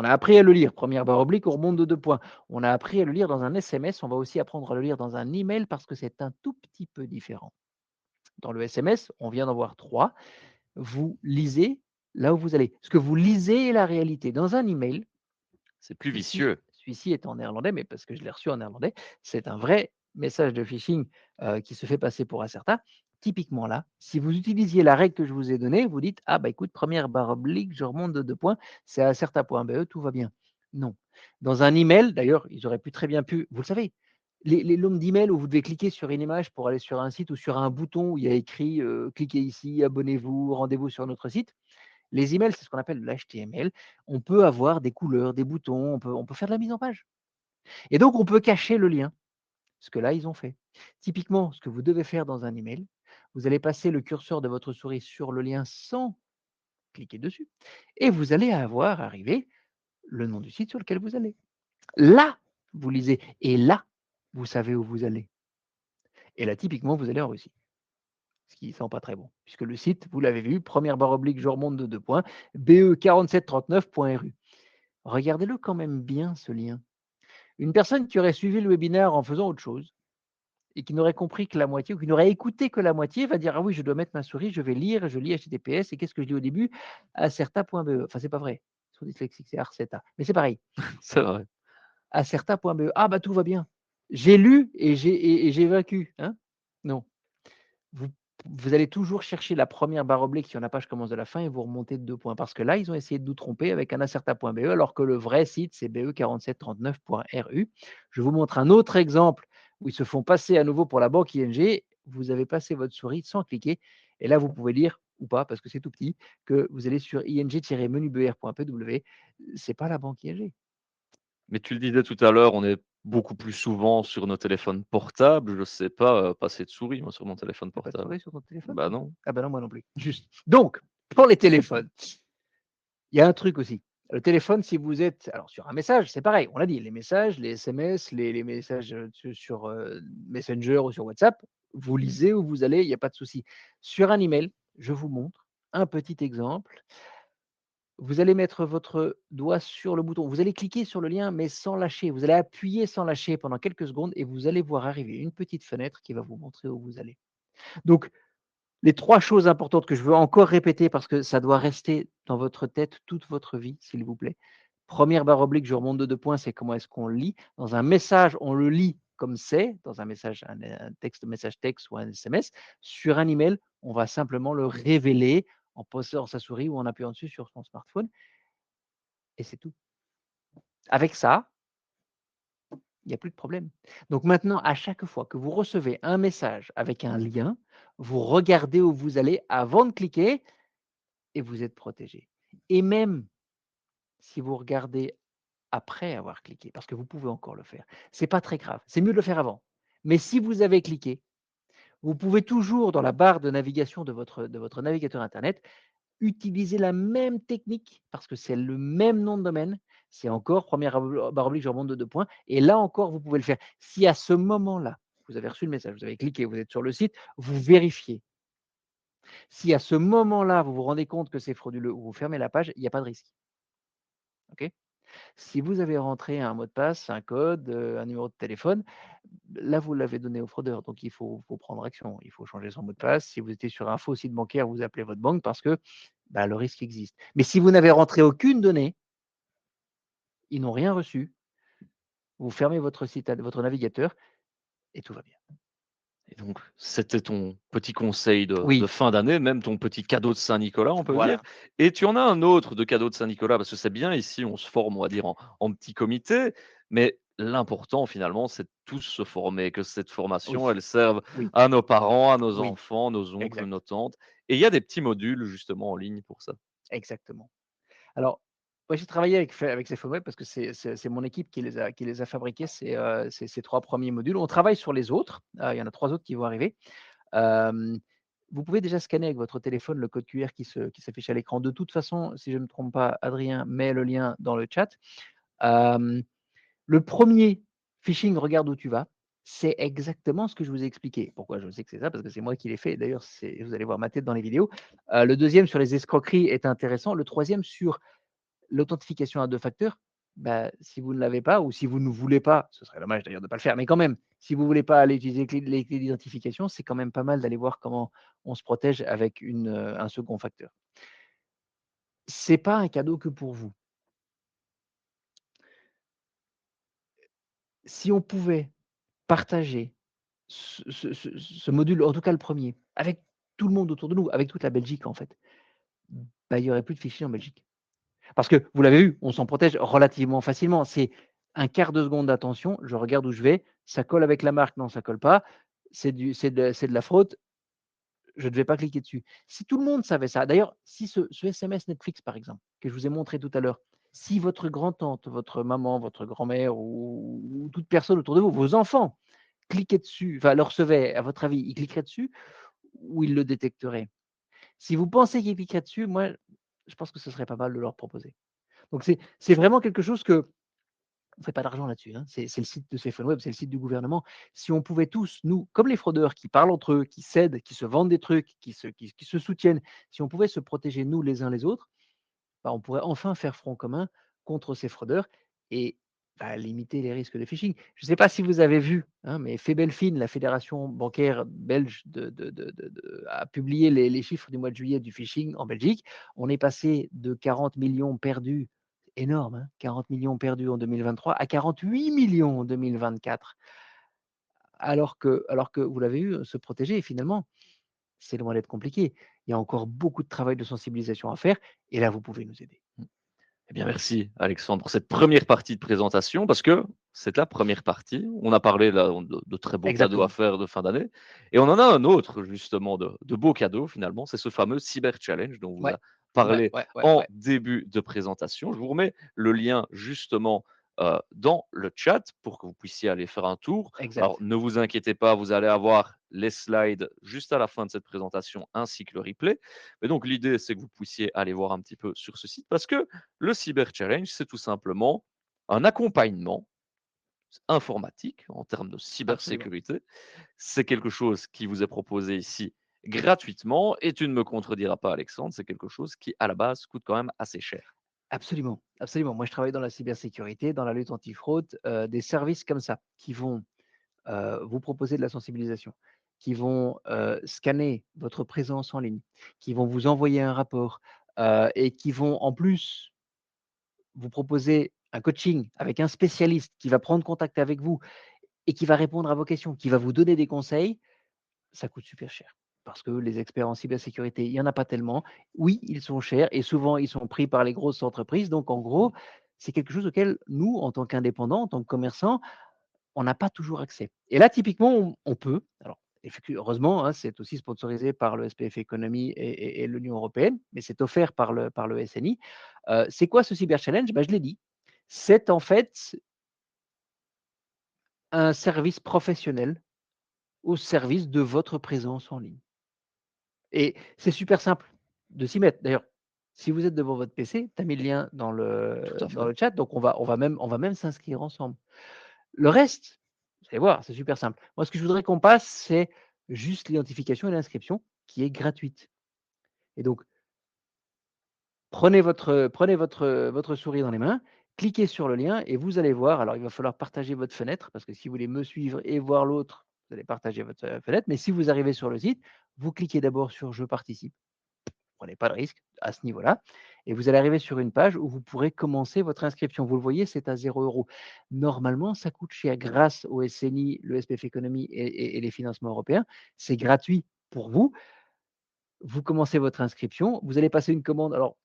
Speaker 2: appris à le lire, première barre oblique, on remonte de 2 points. On a appris à le lire dans un SMS, on va aussi apprendre à le lire dans un email parce que c'est un tout petit peu différent. Dans le SMS, on vient d'en voir 3. Vous lisez là où vous allez. Ce que vous lisez est la réalité. Dans un email,
Speaker 1: C'est plus
Speaker 2: celui-ci
Speaker 1: vicieux.
Speaker 2: celui-ci est en néerlandais, mais parce que je l'ai reçu en néerlandais, c'est un vrai message de phishing, qui se fait passer pour un certain. Typiquement là, si vous utilisiez la règle que je vous ai donnée, vous dites: «Ah bah écoute, première barre oblique, je remonte de 2 points, c'est acerta.be, tout va bien». Non. Dans un email, d'ailleurs, ils auraient pu très bien vous le savez, les longues d'emails où vous devez cliquer sur une image pour aller sur un site ou sur un bouton où il y a écrit, «Cliquez ici, abonnez-vous, rendez-vous sur notre site». Les emails, c'est ce qu'on appelle de l'HTML. On peut avoir des couleurs, des boutons, on peut faire de la mise en page et donc on peut cacher le lien, ce que là, ils ont fait. Typiquement, ce que vous devez faire dans un email, vous allez passer le curseur de votre souris sur le lien sans cliquer dessus et vous allez avoir arrivé le nom du site sur lequel vous allez. Là, vous lisez et là, vous savez où vous allez et là, typiquement, vous allez en Russie, ce qui sent pas très bon puisque le site, vous l'avez vu, première barre oblique, je remonte de 2 points, be4739.ru. Regardez-le quand même bien ce lien. Une personne qui aurait suivi le webinaire en faisant autre chose et qui n'aurait compris que la moitié ou qui n'aurait écouté que la moitié va dire: «Ah oui, je dois mettre ma souris, je vais lire, je lis HTTPS et qu'est-ce que je dis au début? Acerta.be». Enfin, c'est pas vrai. Ils sont dyslexiques, c'est Arceta, mais c'est pareil.
Speaker 1: C'est vrai.
Speaker 2: Acerta.be. Ah bah, tout va bien. J'ai lu et j'ai vaincu, hein? Non. Vous vous allez toujours chercher la première barre oblique sur la page commence de la fin et vous remontez de 2 points parce que là, ils ont essayé de nous tromper avec un acerta.be alors que le vrai site, c'est be4739.ru. Je vous montre un autre exemple où ils se font passer à nouveau pour la banque ING. Vous avez passé votre souris sans cliquer et là, vous pouvez lire ou pas, parce que c'est tout petit, que vous allez sur ing-menubr.pw. C'est pas la banque ING.
Speaker 1: Mais tu le disais tout à l'heure, on est beaucoup plus souvent sur nos téléphones portables. Je sais pas, passer de souris moi sur mon téléphone
Speaker 2: Tu as pas de
Speaker 1: portable.
Speaker 2: souris sur ton téléphone?
Speaker 1: Bah non.
Speaker 2: Ah bah non, moi non plus. Juste. Donc, pour les téléphones, il y a un truc aussi. Le téléphone, si vous êtes alors sur un message, c'est pareil, on l'a dit, les messages, les SMS, les messages, sur, Messenger ou sur WhatsApp, vous lisez où vous allez, il y a pas de souci. Sur un email, je vous montre un petit exemple. Vous allez mettre votre doigt sur le bouton, vous allez cliquer sur le lien, mais sans lâcher. Vous allez appuyer sans lâcher pendant quelques secondes et vous allez voir arriver une petite fenêtre qui va vous montrer où vous allez. Donc les 3 choses importantes que je veux encore répéter parce que ça doit rester dans votre tête toute votre vie, s'il vous plaît. Première barre oblique, je remonte de 2 points, c'est comment est-ce qu'on le lit. Dans un message, on le lit comme c'est, dans un message, un texte, message texte ou un SMS. Sur un email, on va simplement le révéler en posant sa souris ou en appuyant dessus sur son smartphone et c'est tout. Avec ça, il n'y a plus de problème. Donc maintenant, à chaque fois que vous recevez un message avec un lien, vous regardez où vous allez avant de cliquer et vous êtes protégé. Et même si vous regardez après avoir cliqué, parce que vous pouvez encore le faire, c'est pas très grave. C'est mieux de le faire avant. Mais si vous avez cliqué, vous pouvez toujours dans la barre de navigation de votre navigateur internet utiliser la même technique parce que c'est le même nom de domaine. C'est encore première barre oblique, je remonte de 2 points et là encore, vous pouvez le faire. Si à ce moment-là, vous avez reçu le message, vous avez cliqué, vous êtes sur le site, vous vérifiez. Si à ce moment-là, vous vous rendez compte que c'est frauduleux ou vous fermez la page, il n'y a pas de risque. OK? Si vous avez rentré un mot de passe, un code, un numéro de téléphone, là, vous l'avez donné au fraudeur, donc il faut prendre action. Il faut changer son mot de passe. Si vous étiez sur un faux site bancaire, vous appelez votre banque parce que, bah, le risque existe. Mais si vous n'avez rentré aucune donnée, ils n'ont rien reçu, vous fermez votre site votre navigateur et tout va bien.
Speaker 1: Et donc, c'était ton petit conseil de
Speaker 2: Oui,
Speaker 1: fin d'année, même ton petit cadeau de Saint-Nicolas, on peut dire.
Speaker 2: voilà.
Speaker 1: Et tu en as un autre de cadeau de Saint-Nicolas, parce que c'est bien ici, on se forme, on va dire, en petit comité, mais l'important finalement, c'est de tous se former, que cette
Speaker 2: Oui,
Speaker 1: formation, elle serve
Speaker 2: oui,
Speaker 1: à nos parents, à nos
Speaker 2: oui,
Speaker 1: enfants, nos oncles,
Speaker 2: exact,
Speaker 1: nos tantes. Et il y a des petits modules justement en ligne pour ça.
Speaker 2: exactement. Alors, moi, j'ai travaillé avec ces web parce que c'est mon équipe qui les a fabriqués, ces 3 premiers modules. On travaille sur les autres, il y en a 3 autres qui vont arriver. Hem, vous pouvez déjà scanner avec votre téléphone le code QR qui s'affiche à l'écran. De toute façon, si je ne me trompe pas, Adrien met le lien dans le chat. Hem, le premier phishing regarde où tu vas, c'est exactement ce que je vous ai expliqué. Pourquoi je sais que c'est ça? Parce que c'est moi qui l'ai fait. D'ailleurs, vous allez voir ma tête dans les vidéos. Le deuxième sur les escroqueries est intéressant. Le troisième sur l'authentification à 2 facteurs, bah, si vous ne l'avez pas ou si vous ne voulez pas, ce serait dommage d'ailleurs de ne pas le faire, mais quand même, si vous ne voulez pas aller utiliser les clés d'identification, c'est quand même pas mal d'aller voir comment on se protège avec un second facteur. C'est pas un cadeau que pour vous. Si on pouvait partager ce module, en tout cas le premier, avec tout le monde autour de nous, avec toute la Belgique en fait, bah, il y aurait plus de fichiers en Belgique. Parce que vous l'avez vu, on s'en protège relativement facilement. C'est un quart de seconde d'attention, je regarde où je vais, ça colle avec la marque, non, ça colle pas, c'est de la fraude, je ne vais pas cliquer dessus. Si tout le monde savait ça, d'ailleurs, si ce SMS Netflix, par exemple, que je vous ai montré tout à l'heure, si votre grand-tante, votre maman, votre grand-mère ou toute personne autour de vous, vos enfants, cliquaient dessus, enfin le recevaient, à votre avis, ils cliqueraient dessus ou ils le détecteraient? Si vous pensez qu'ils cliqueraient dessus, moi, je pense que ce serait pas mal de leur proposer. Donc c'est vraiment quelque chose que on ne fait pas d'argent là-dessus, hein. C'est le site de Web, c'est le site du gouvernement. Si on pouvait tous, nous, comme les fraudeurs qui parlent entre eux, qui s'aident, qui se vendent des trucs, qui se soutiennent, si on pouvait se protéger nous les uns les autres, bah, on pourrait enfin faire front commun contre ces fraudeurs et bah, limiter les risques de phishing. Je ne sais pas si vous avez vu, hein, mais Febelfin, la fédération bancaire belge a publié les chiffres du mois de juillet du phishing en Belgique. On est passé de 40 millions perdus, énorme, hein, 40 millions perdus en 2023 à 48 millions en 2024. Alors que vous l'avez vu, se protéger, finalement, c'est loin d'être compliqué. Il y a encore beaucoup de travail de sensibilisation à faire et là, vous pouvez nous aider.
Speaker 1: Eh bien, merci Alexandre pour cette première partie de présentation parce que c'est la première partie. On a parlé là de très beaux cadeaux à
Speaker 2: Exactement.
Speaker 1: faire de fin d'année et on en a un autre justement de beaux cadeaux finalement, c'est ce fameux Cyber Challenge dont on vous
Speaker 2: Ouais,
Speaker 1: a
Speaker 2: ouais,
Speaker 1: parlé
Speaker 2: ouais, ouais,
Speaker 1: en
Speaker 2: ouais,
Speaker 1: début de présentation. Je vous remets le lien justement, dans le chat pour que vous puissiez aller faire un tour. Alors
Speaker 2: exact.
Speaker 1: ne vous inquiétez pas, vous allez avoir les slides juste à la fin de cette présentation ainsi que le replay. Mais donc l'idée, c'est que vous puissiez aller voir un petit peu sur ce site parce que le Cyber Challenge, c'est tout simplement un accompagnement informatique en termes de
Speaker 2: Absolument.
Speaker 1: cybersécurité. C'est quelque chose qui vous est proposé ici gratuitement et tu ne me contrediras pas, Alexandre, c'est quelque chose qui, à la base, coûte quand même assez cher.
Speaker 2: Absolument, absolument. Moi, je travaille dans la cybersécurité, dans la lutte antifraude, des services comme ça qui vont, vous proposer de la sensibilisation, qui vont, scanner votre présence en ligne, qui vont vous envoyer un rapport, et qui vont en plus vous proposer un coaching avec un spécialiste qui va prendre contact avec vous et qui va répondre à vos questions, qui va vous donner des conseils, ça coûte super cher. Parce que les experts en cybersécurité, il y en a pas tellement. Oui, ils sont chers et souvent ils sont pris par les grosses entreprises. Donc en gros, c'est quelque chose auquel nous, en tant qu'indépendants, en tant que commerçants, on n'a pas toujours accès. Et là, typiquement, on peut. Alors, heureusement, hein, c'est aussi sponsorisé par le SPF Economy et l'Union européenne, mais c'est offert par le SNI. C'est quoi ce Cyber Challenge? Bah, je l'ai dit. C'est en fait un service professionnel au service de votre présence en ligne. Et c'est super simple de s'y mettre. D'ailleurs, si vous êtes devant votre PC, tu as mis le lien
Speaker 1: Tout à
Speaker 2: dans
Speaker 1: fait.
Speaker 2: le chat, donc on va même s'inscrire ensemble. Le reste, vous allez voir, c'est super simple. Moi, ce que je voudrais qu'on passe, c'est juste l'identification et l'inscription qui est gratuite. Et donc, votre souris dans les mains, cliquez sur le lien et vous allez voir. Alors, il va falloir partager votre fenêtre parce que si vous voulez me suivre et voir l'autre, vous allez partager votre fenêtre. Mais si vous arrivez sur le site, vous cliquez d'abord sur Je participe. Prenez pas de risque à ce niveau-là. Et vous allez arriver sur une page où vous pourrez commencer votre inscription. Vous le voyez, c'est à 0 €. Normalement, ça coûte cher grâce au SNI, le SPF Economy et les financements européens. C'est gratuit pour vous. Vous commencez votre inscription. Vous allez passer une commande. Alors,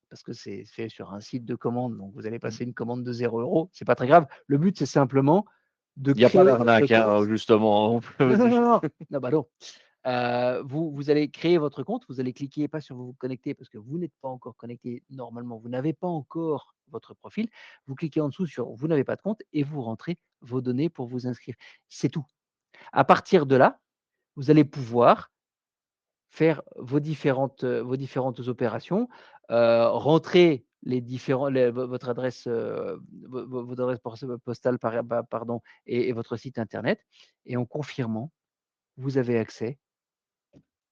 Speaker 2: parce que c'est fait sur un site de commande, donc vous allez
Speaker 1: Mmh.
Speaker 2: passer une commande de 0 €. C'est pas très grave. Le but, c'est simplement de
Speaker 1: Il n'y a pas
Speaker 2: créer votre
Speaker 1: d'arnaque, hein,
Speaker 2: compte.
Speaker 1: justement, on peut
Speaker 2: Non, non, non, non. Non, bah non. Vous allez créer votre compte, vous allez cliquer pas sur vous connecter parce que vous n'êtes pas encore connecté normalement, vous n'avez pas encore votre profil. Vous cliquez en dessous sur vous n'avez pas de compte et vous rentrez vos données pour vous inscrire. C'est tout. À partir de là, vous allez pouvoir faire vos différentes opérations, rentrer les différents les vo votre adresse, votre adresse postale pardon et votre site internet et en confirmant, vous avez accès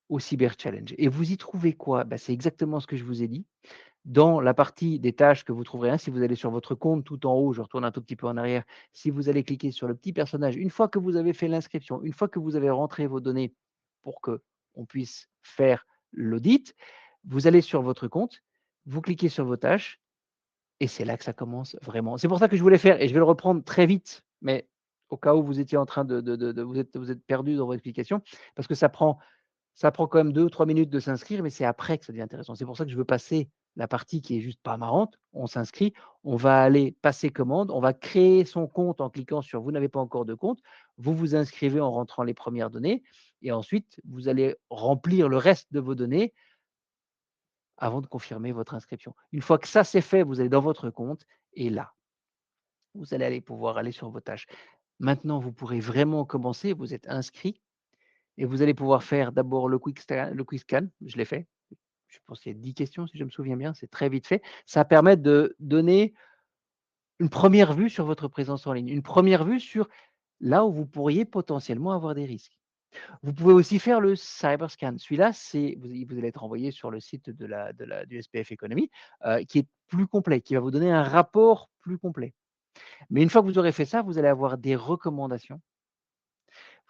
Speaker 2: au Cyber Challenge. Et vous y trouvez quoi? Bah, c'est exactement ce que je vous ai dit. Dans la partie des tâches que vous trouverez, hein, si vous allez sur votre compte tout en haut, je retourne un tout petit peu en arrière, si vous allez cliquer sur le petit personnage, une fois que vous avez fait l'inscription, une fois que vous avez rentré vos données pour que on puisse faire l'audit, vous allez sur votre compte, vous cliquez sur vos tâches et c'est là que ça commence vraiment. C'est pour ça que je voulais faire et je vais le reprendre très vite, mais au cas où vous étiez en train de vous êtes perdu dans vos explications, parce que ça prend quand même 2 ou 3 minutes de s'inscrire, mais c'est après que ça devient intéressant. C'est pour ça que je veux passer la partie qui est juste pas marrante. On s'inscrit, on va aller passer commande, on va créer son compte en cliquant sur «Vous n'avez pas encore de compte». Vous vous inscrivez en rentrant les premières données et ensuite vous allez remplir le reste de vos données avant de confirmer votre inscription. Une fois que ça c'est fait, vous allez dans votre compte et là, vous allez aller pouvoir aller sur vos tâches. Maintenant, vous pourrez vraiment commencer, vous êtes inscrit et vous allez pouvoir faire d'abord le quick scan, je l'ai fait. Je pense qu'il y a 10 questions si je me souviens bien, c'est très vite fait. Ça permet de donner une première vue sur votre présence en ligne, une première vue sur là où vous pourriez potentiellement avoir des risques. Vous pouvez aussi faire le cyberscan. Celui-là, c'est vous allez être envoyé sur le site du SPF Economy, qui est plus complet, qui va vous donner un rapport plus complet. Mais une fois que vous aurez fait ça, vous allez avoir des recommandations,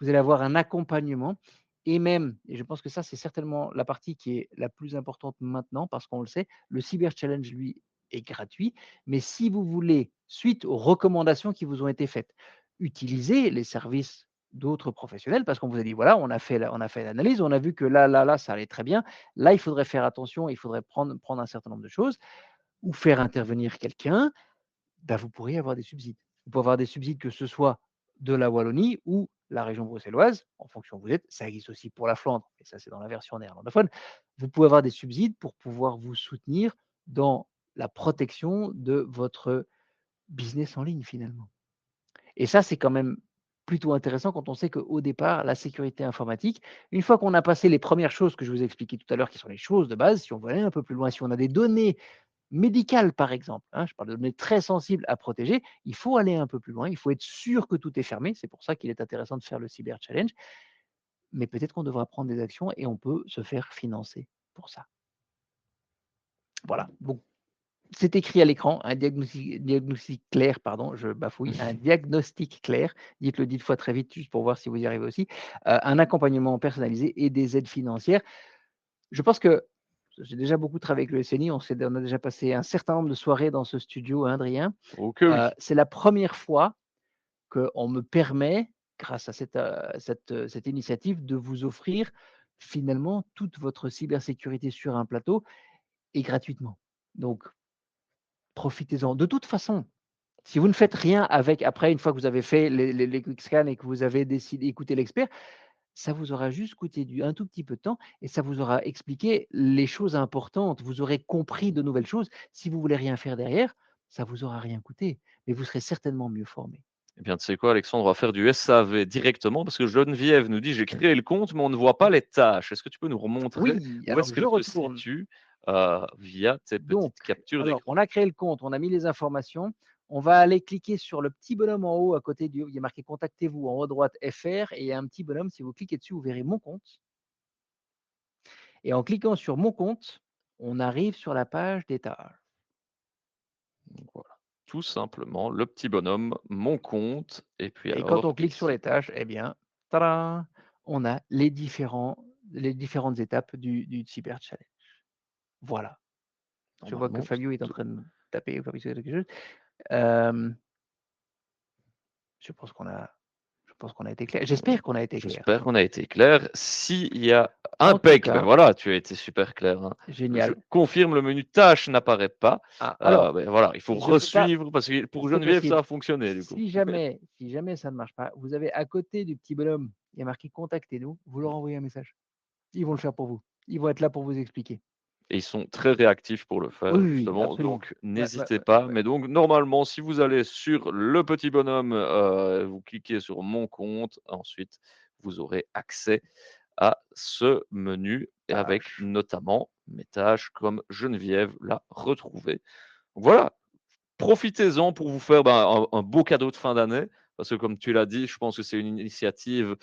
Speaker 2: vous allez avoir un accompagnement et même, et je pense que ça, c'est certainement la partie qui est la plus importante maintenant parce qu'on le sait, le Cyber Challenge, lui, est gratuit. Mais si vous voulez, suite aux recommandations qui vous ont été faites, utiliser les services d'autres professionnels parce qu'on vous a dit, voilà, on a fait l'analyse, on a vu que là, ça allait très bien. Là, il faudrait faire attention, il faudrait prendre un certain nombre de choses ou faire intervenir quelqu'un, bah, vous pourriez avoir des subsides. Vous pouvez avoir des subsides, que ce soit de la Wallonie ou la région bruxelloise, en fonction où vous êtes. Ça existe aussi pour la Flandre, et ça, c'est dans la version néerlandophone. Vous pouvez avoir des subsides pour pouvoir vous soutenir dans la protection de votre business en ligne, finalement. Et ça, c'est quand même plutôt intéressant quand on sait qu'au départ, la sécurité informatique, une fois qu'on a passé les premières choses que je vous ai expliquées tout à l'heure, qui sont les choses de base, si on veut aller un peu plus loin, si on a des données médicales, par exemple, hein, je parle de données très sensibles à protéger, il faut aller un peu plus loin, il faut être sûr que tout est fermé. C'est pour ça qu'il est intéressant de faire le Cyber Challenge. Mais peut-être qu'on devra prendre des actions et on peut se faire financer pour ça. Voilà. Donc, c'est écrit à l'écran, un diagnostic clair, pardon, je bafouille, un diagnostic clair, dites-le 10 fois très vite juste pour voir si vous y arrivez aussi, un accompagnement personnalisé et des aides financières. Je pense que j'ai déjà beaucoup travaillé avec le SNI, on a déjà passé un certain nombre de soirées dans ce studio, hein, Adrien.
Speaker 1: Oh que oui.
Speaker 2: C'est la première fois qu'on me permet, grâce à cette initiative, de vous offrir finalement toute votre cybersécurité sur un plateau et gratuitement. Donc profitez-en. De toute façon, si vous ne faites rien avec après, une fois que vous avez fait les quick scans et que vous avez décidé écouter l'expert, ça vous aura juste coûté un tout petit peu de temps et ça vous aura expliqué les choses importantes. Vous aurez compris de nouvelles choses. Si vous voulez rien faire derrière, ça vous aura rien coûté, mais vous serez certainement mieux formé.
Speaker 1: Eh bien, tu sais quoi, Alexandre, on va faire du SAV directement parce que Geneviève nous dit: «J'ai créé le compte, mais on ne voit pas les tâches». Est-ce que tu peux nous remontrer
Speaker 2: Oui,
Speaker 1: où est-ce
Speaker 2: alors je
Speaker 1: qu'elle se
Speaker 2: retourne.
Speaker 1: situe, via tes
Speaker 2: Donc,
Speaker 1: petites captures
Speaker 2: alors,
Speaker 1: d'écran?
Speaker 2: on a créé le compte, on a mis les informations. On va aller cliquer sur le petit bonhomme en haut à côté du il y a marqué «Contactez-vous» en haut à droite FR et il y a un petit bonhomme, si vous cliquez dessus, vous verrez «Mon compte» et en cliquant sur «Mon compte», on arrive sur la page des tâches.
Speaker 1: Donc voilà, tout simplement le petit bonhomme, mon compte et puis
Speaker 2: Et quand on
Speaker 1: alors
Speaker 2: clique sur
Speaker 1: ici
Speaker 2: les tâches, eh bien, tadam! On a les différentes étapes du Cyber Challenge. Voilà. Je vois que
Speaker 1: normalement
Speaker 2: Fabio est en
Speaker 1: tout
Speaker 2: train de taper ou faire quelque chose. Hem, je pense qu'on a été clair. J'espère qu'on a été clair.
Speaker 1: j'espère qu'on a été clair. S'il y a
Speaker 2: En tout
Speaker 1: impec, ben
Speaker 2: cas,
Speaker 1: voilà, tu as été super clair, hein. Je
Speaker 2: génial.
Speaker 1: confirme, le menu tâches n'apparaît pas,
Speaker 2: Ah, alors,
Speaker 1: beh, voilà, il faut
Speaker 2: je peux pas
Speaker 1: resuivre parce que pour
Speaker 2: c'est
Speaker 1: Geneviève, ça
Speaker 2: possible.
Speaker 1: a fonctionné du coup.
Speaker 2: Si jamais ça ne marche pas, vous avez à côté du petit bonhomme, il y a marqué «Contactez-nous», vous leur envoyez un message. Ils vont le faire pour vous. Ils vont être là pour vous expliquer.
Speaker 1: Et ils sont très réactifs pour le
Speaker 2: Oui,
Speaker 1: faire
Speaker 2: oui, oui,
Speaker 1: justement,
Speaker 2: absolument.
Speaker 1: donc
Speaker 2: Ouais, ouais,
Speaker 1: n'hésitez
Speaker 2: ouais,
Speaker 1: pas.
Speaker 2: ouais.
Speaker 1: Mais donc normalement, si vous allez sur le petit bonhomme, vous cliquez sur «Mon compte», ensuite vous aurez accès à ce menu et avec
Speaker 2: Tâches.
Speaker 1: notamment mes tâches comme Geneviève l'a retrouvé. Voilà, profitez-en pour vous faire, un beau cadeau de fin d'année, parce que comme tu l'as dit, je pense que c'est une initiative,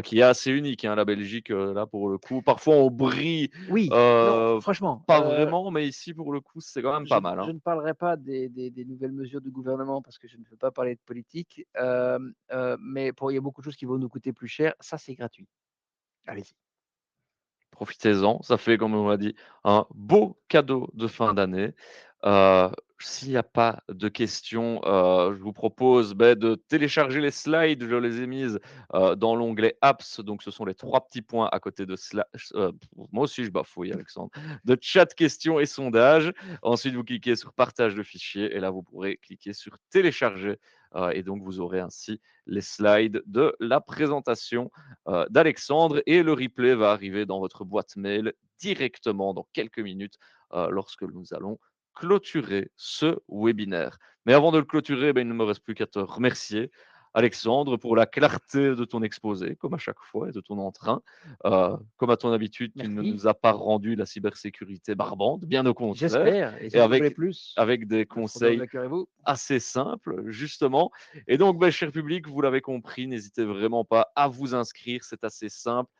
Speaker 1: qui est assez unique, hein, la Belgique, là pour le coup. Parfois on brille,
Speaker 2: Oui, non,
Speaker 1: heu,
Speaker 2: franchement,
Speaker 1: pas vraiment, mais ici pour le coup, c'est quand même
Speaker 2: je
Speaker 1: pas mal,
Speaker 2: je
Speaker 1: hein.
Speaker 2: ne parlerai pas des nouvelles mesures du gouvernement parce que je ne veux pas parler de politique, mais il y a beaucoup de choses qui vont nous coûter plus cher. Ça, c'est gratuit. Allez-y.
Speaker 1: Profitez-en, ça fait, comme on l'a dit, un beau cadeau de fin d'année. Heu, S'il n'y a pas de questions, je vous propose, de télécharger les slides. Je les ai mises, dans l'onglet apps, donc ce sont les 3 petits points à côté de moi aussi je bafouille Alexandre, de chat, questions et sondages. Ensuite, vous cliquez sur partage de fichier et là, vous pourrez cliquer sur télécharger, et donc vous aurez ainsi les slides de la présentation d'Alexandre et le replay va arriver dans votre boîte mail directement dans quelques minutes lorsque nous allons clôturer ce webinaire. Mais avant de le clôturer, il ne me reste plus qu'à te remercier, Alexandre, pour la clarté de ton exposé, comme à chaque fois, et de ton entrain. Comme à ton habitude, tu ne
Speaker 2: Merci.
Speaker 1: nous as pas rendu la cybersécurité barbante, bien au contraire,
Speaker 2: J'espère et
Speaker 1: et
Speaker 2: si vous voulez plus,
Speaker 1: avec des
Speaker 2: le fronton de
Speaker 1: conseils
Speaker 2: la cœur et vous.
Speaker 1: assez simples, justement. Et donc, cher public, vous l'avez compris, n'hésitez vraiment pas à vous inscrire, c'est assez simple.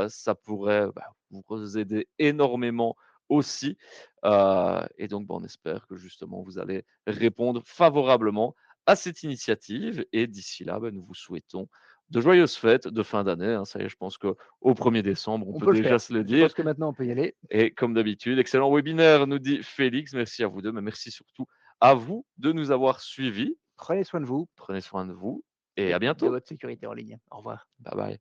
Speaker 1: Ça pourrait vous aider énormément aussi. Et donc, on espère que justement, vous allez répondre favorablement à cette initiative. Et d'ici là, nous vous souhaitons de joyeuses fêtes de fin d'année, hein. Ça y est, je pense qu'au 1er décembre, on
Speaker 2: On
Speaker 1: peut
Speaker 2: peut le
Speaker 1: déjà
Speaker 2: faire.
Speaker 1: se le
Speaker 2: Je
Speaker 1: dire.
Speaker 2: pense que maintenant on peut y aller.
Speaker 1: Et comme d'habitude, excellent webinaire, nous dit Félix. Merci à vous deux, mais merci surtout à vous de nous avoir suivis.
Speaker 2: Prenez soin de vous
Speaker 1: Prenez soin de vous et
Speaker 2: et
Speaker 1: à
Speaker 2: de
Speaker 1: bientôt.
Speaker 2: votre sécurité en ligne. Au revoir.
Speaker 1: Bye bye.